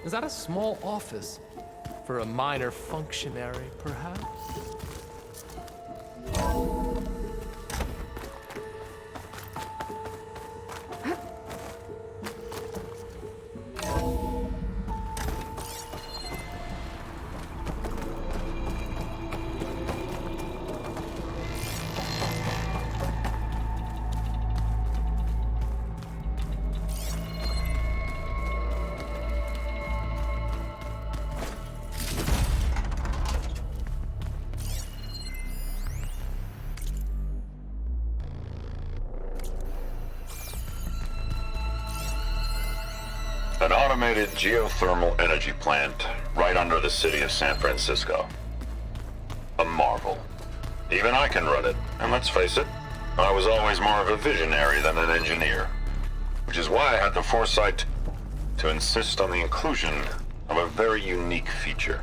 Is that a small office? For a minor functionary, perhaps? An automated geothermal energy plant right under the city of San Francisco. A marvel. Even I can run it, and let's face it, I was always more of a visionary than an engineer. Which is why I had the foresight to insist on the inclusion of a very unique feature.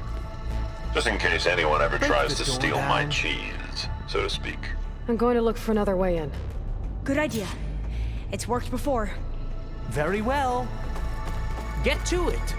Just in case anyone ever tries to steal my cheese, so to speak. I'm going to look for another way in. Good idea. It's worked before. Very well. Get to it.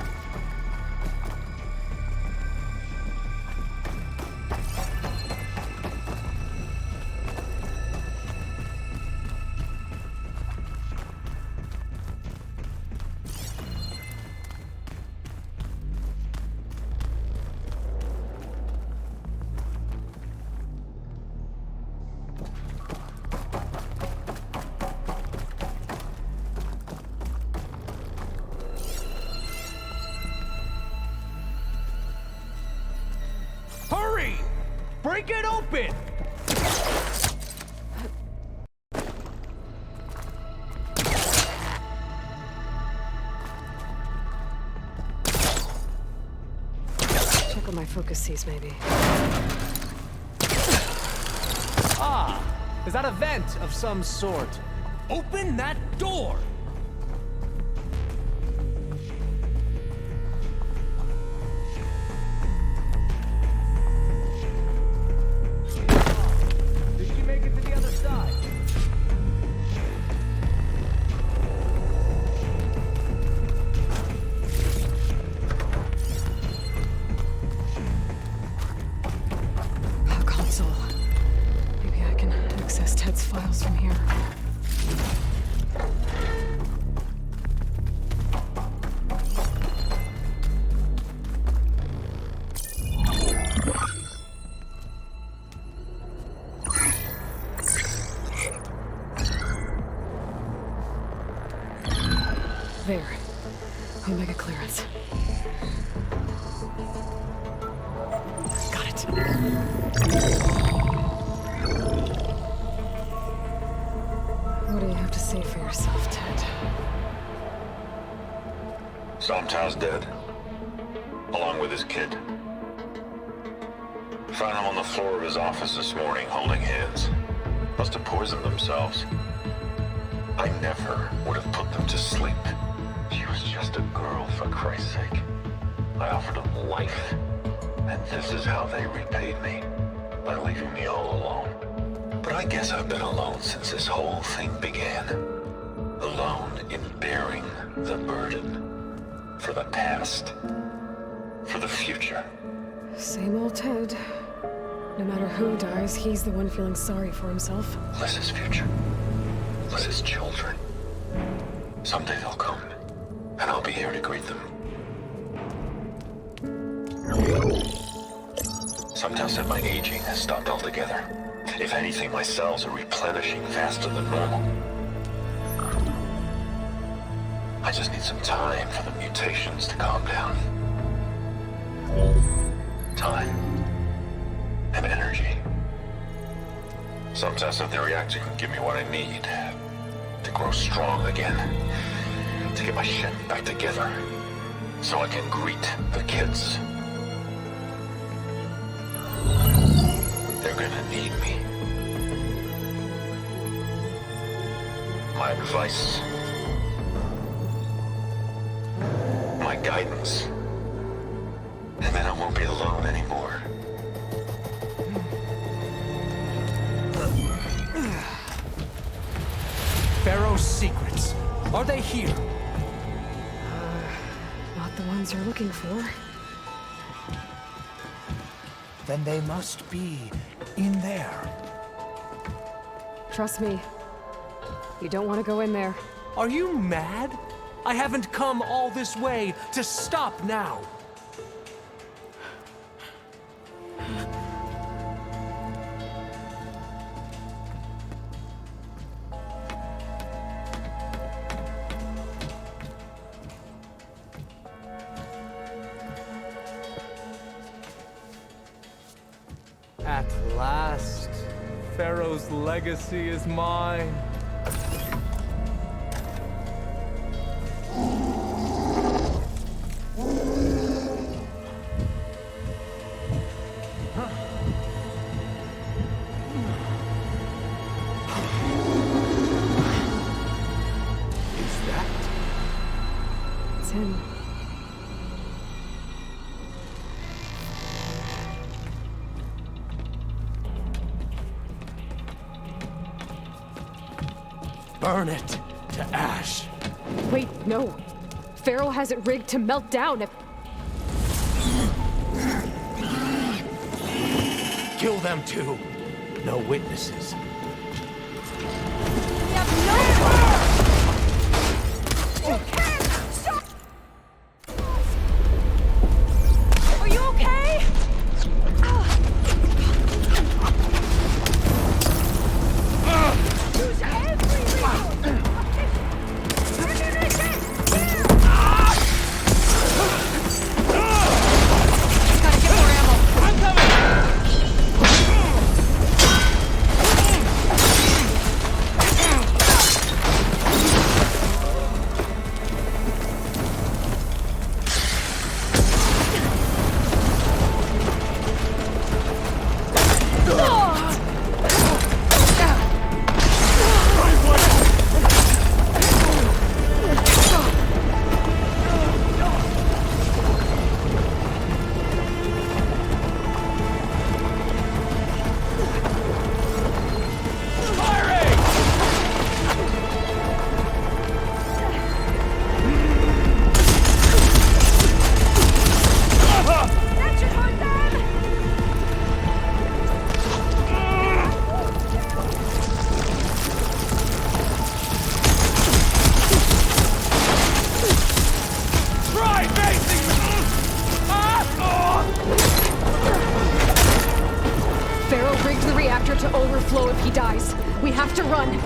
Break it open! Check on my focus sees, maybe. Ah! Is that a vent of some sort? Open that door! What do you have to say for yourself, Ted? Somtow's dead, along with his kid. Found him on the floor of his office this morning, holding hands. Must have poisoned themselves. I never would have put them to sleep. She was just a girl, for Christ's sake. I offered them life, and this is how they repaid me, by leaving me all alone. But I guess I've been alone since this whole thing began. Alone in bearing the burden. For the past. For the future. Same old Ted. No matter who dies, he's the one feeling sorry for himself. Liz's future. Liz's children. Someday they'll come, and I'll be here to greet them. Sometimes said my aging has stopped altogether. If anything, my cells are replenishing faster than normal. I just need some time for the mutations to calm down. Time. And energy. Sometimes if the reactor can give me what I need to grow strong again, to get my shit back together, so I can greet the kids. They're gonna need me. My advice, my guidance, and then I won't be alone anymore. Faro's secrets. Are they here? Not the ones you're looking for. Then they must be in there. Trust me. You don't want to go in there. Are you mad? I haven't come all this way to stop now. At last, Faro's legacy is mine. It's him. Burn it to ash. Wait, no. Faro has it rigged to melt down if... Kill them too. No witnesses. Are you okay? Use every resource. Gotta get more ammo. I'm coming. To overflow if he dies. We have to run.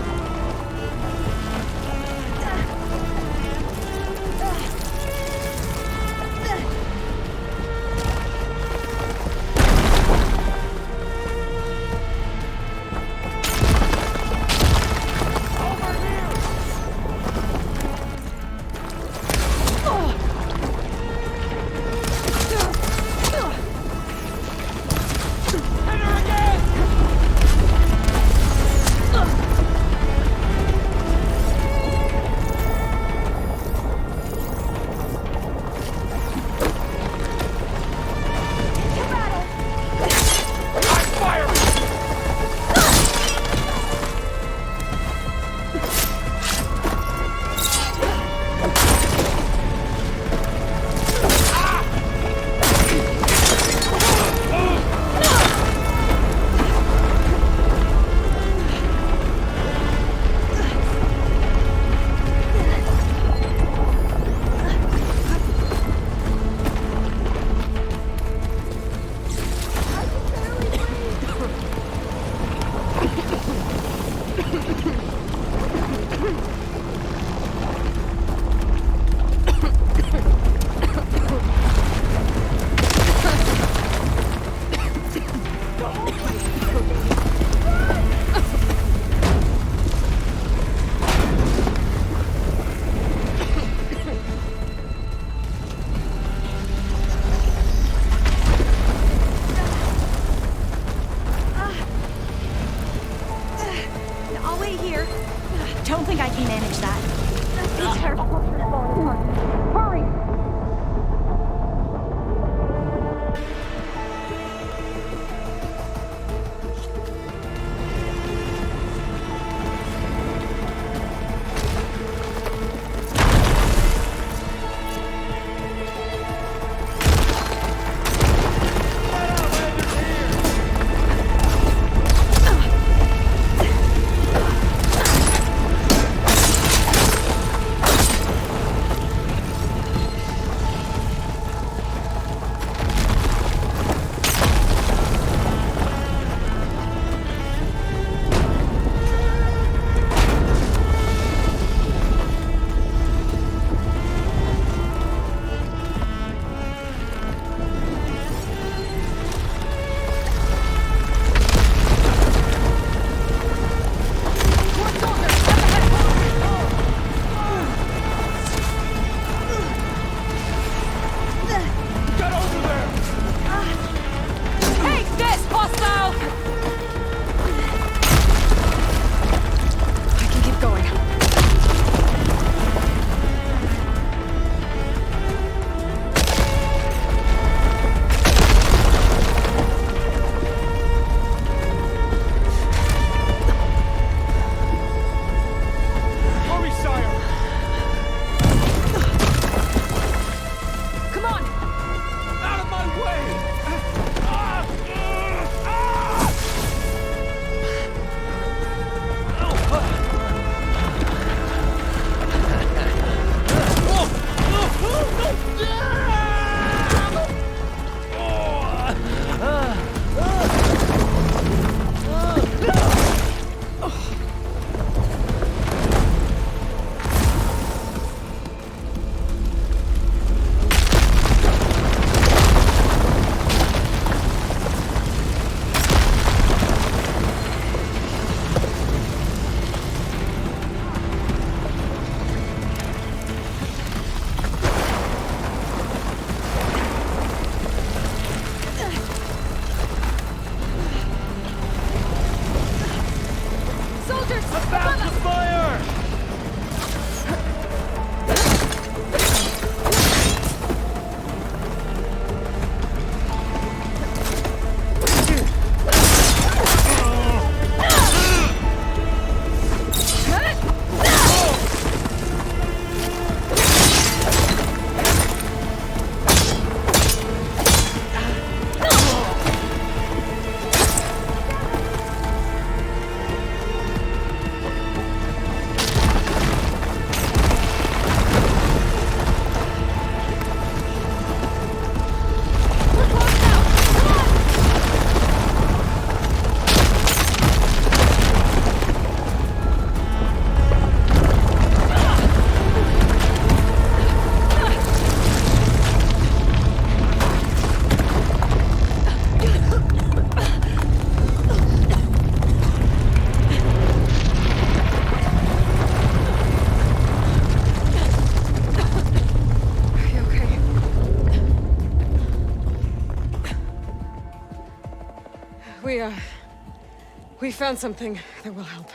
We found something that will help.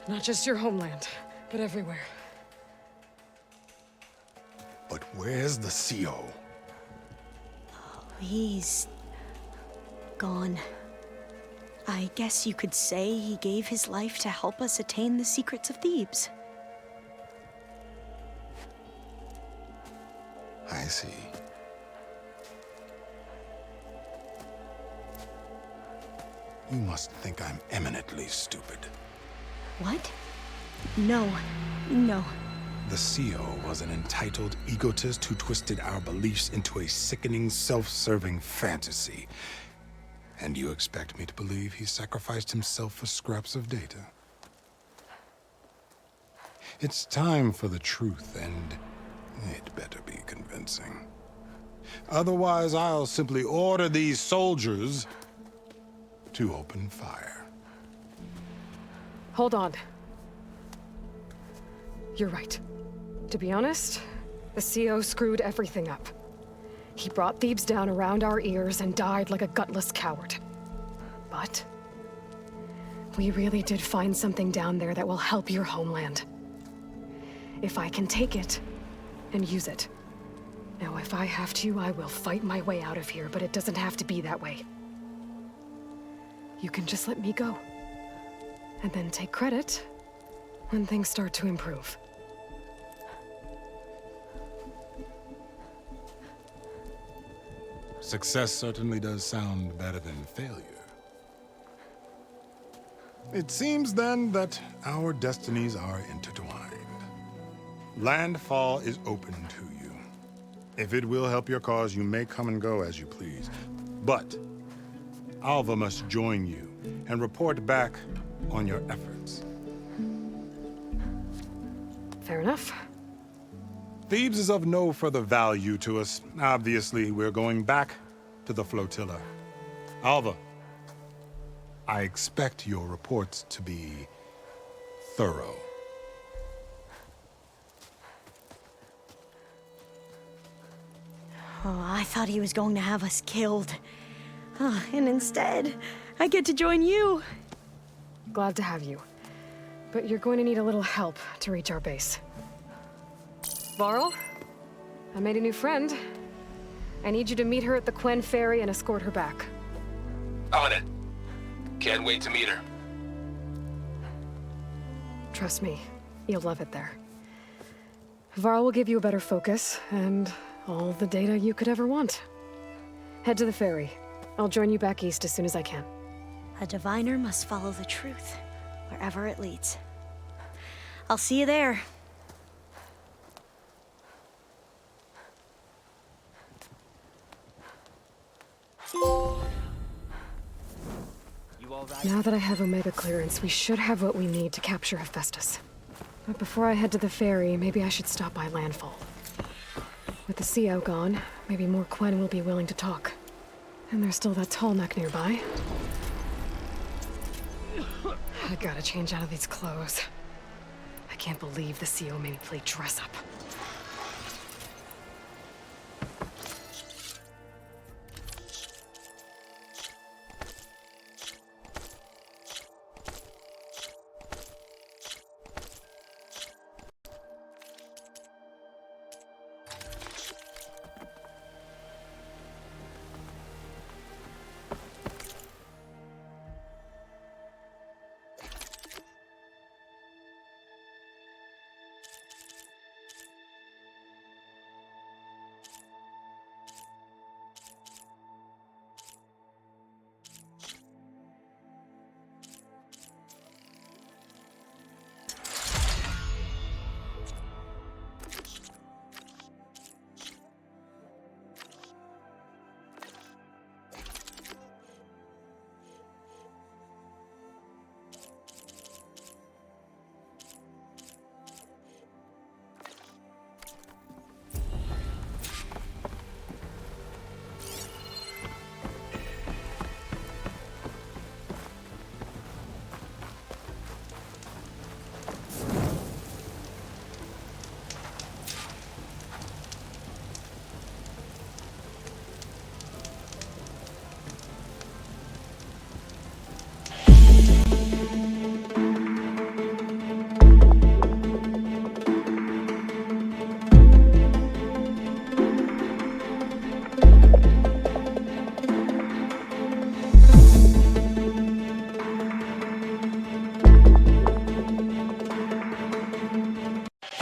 Not just your homeland, but everywhere. But where's the CO? He's gone. I guess you could say he gave his life to help us attain the secrets of Thebes. I see. You must think I'm eminently stupid. What? No. The CO was an entitled egotist who twisted our beliefs into a sickening, self-serving fantasy. And you expect me to believe he sacrificed himself for scraps of data? It's time for the truth, and it better be convincing. Otherwise, I'll simply order these soldiers to open fire. Hold on. You're right. To be honest, the CO screwed everything up. He brought Thebes down around our ears and died like a gutless coward. But we really did find something down there that will help your homeland. If I can take it and use it. Now, if I have to, I will fight my way out of here, but it doesn't have to be that way. You can just let me go. And then take credit when things start to improve. Success certainly does sound better than failure. It seems then that our destinies are intertwined. Landfall is open to you. If it will help your cause, you may come and go as you please. But Alva must join you and report back on your efforts. Fair enough. Thebes is of no further value to us. Obviously, we're going back to the flotilla. Alva, I expect your reports to be thorough. Oh, I thought he was going to have us killed. And instead, I get to join you. Glad to have you. But you're going to need a little help to reach our base. Varl, I made a new friend. I need you to meet her at the Quen ferry and escort her back. On it. Can't wait to meet her. Trust me, you'll love it there. Varl will give you a better focus, and all the data you could ever want. Head to the ferry. I'll join you back east as soon as I can. A diviner must follow the truth, wherever it leads. I'll see you there. Now that I have Omega clearance, we should have what we need to capture Hephaestus. But before I head to the ferry, maybe I should stop by Landfall. With the CO gone, maybe more Quen will be willing to talk. And there's still that tall neck nearby. I gotta change out of these clothes. I can't believe the CO made me play dress up.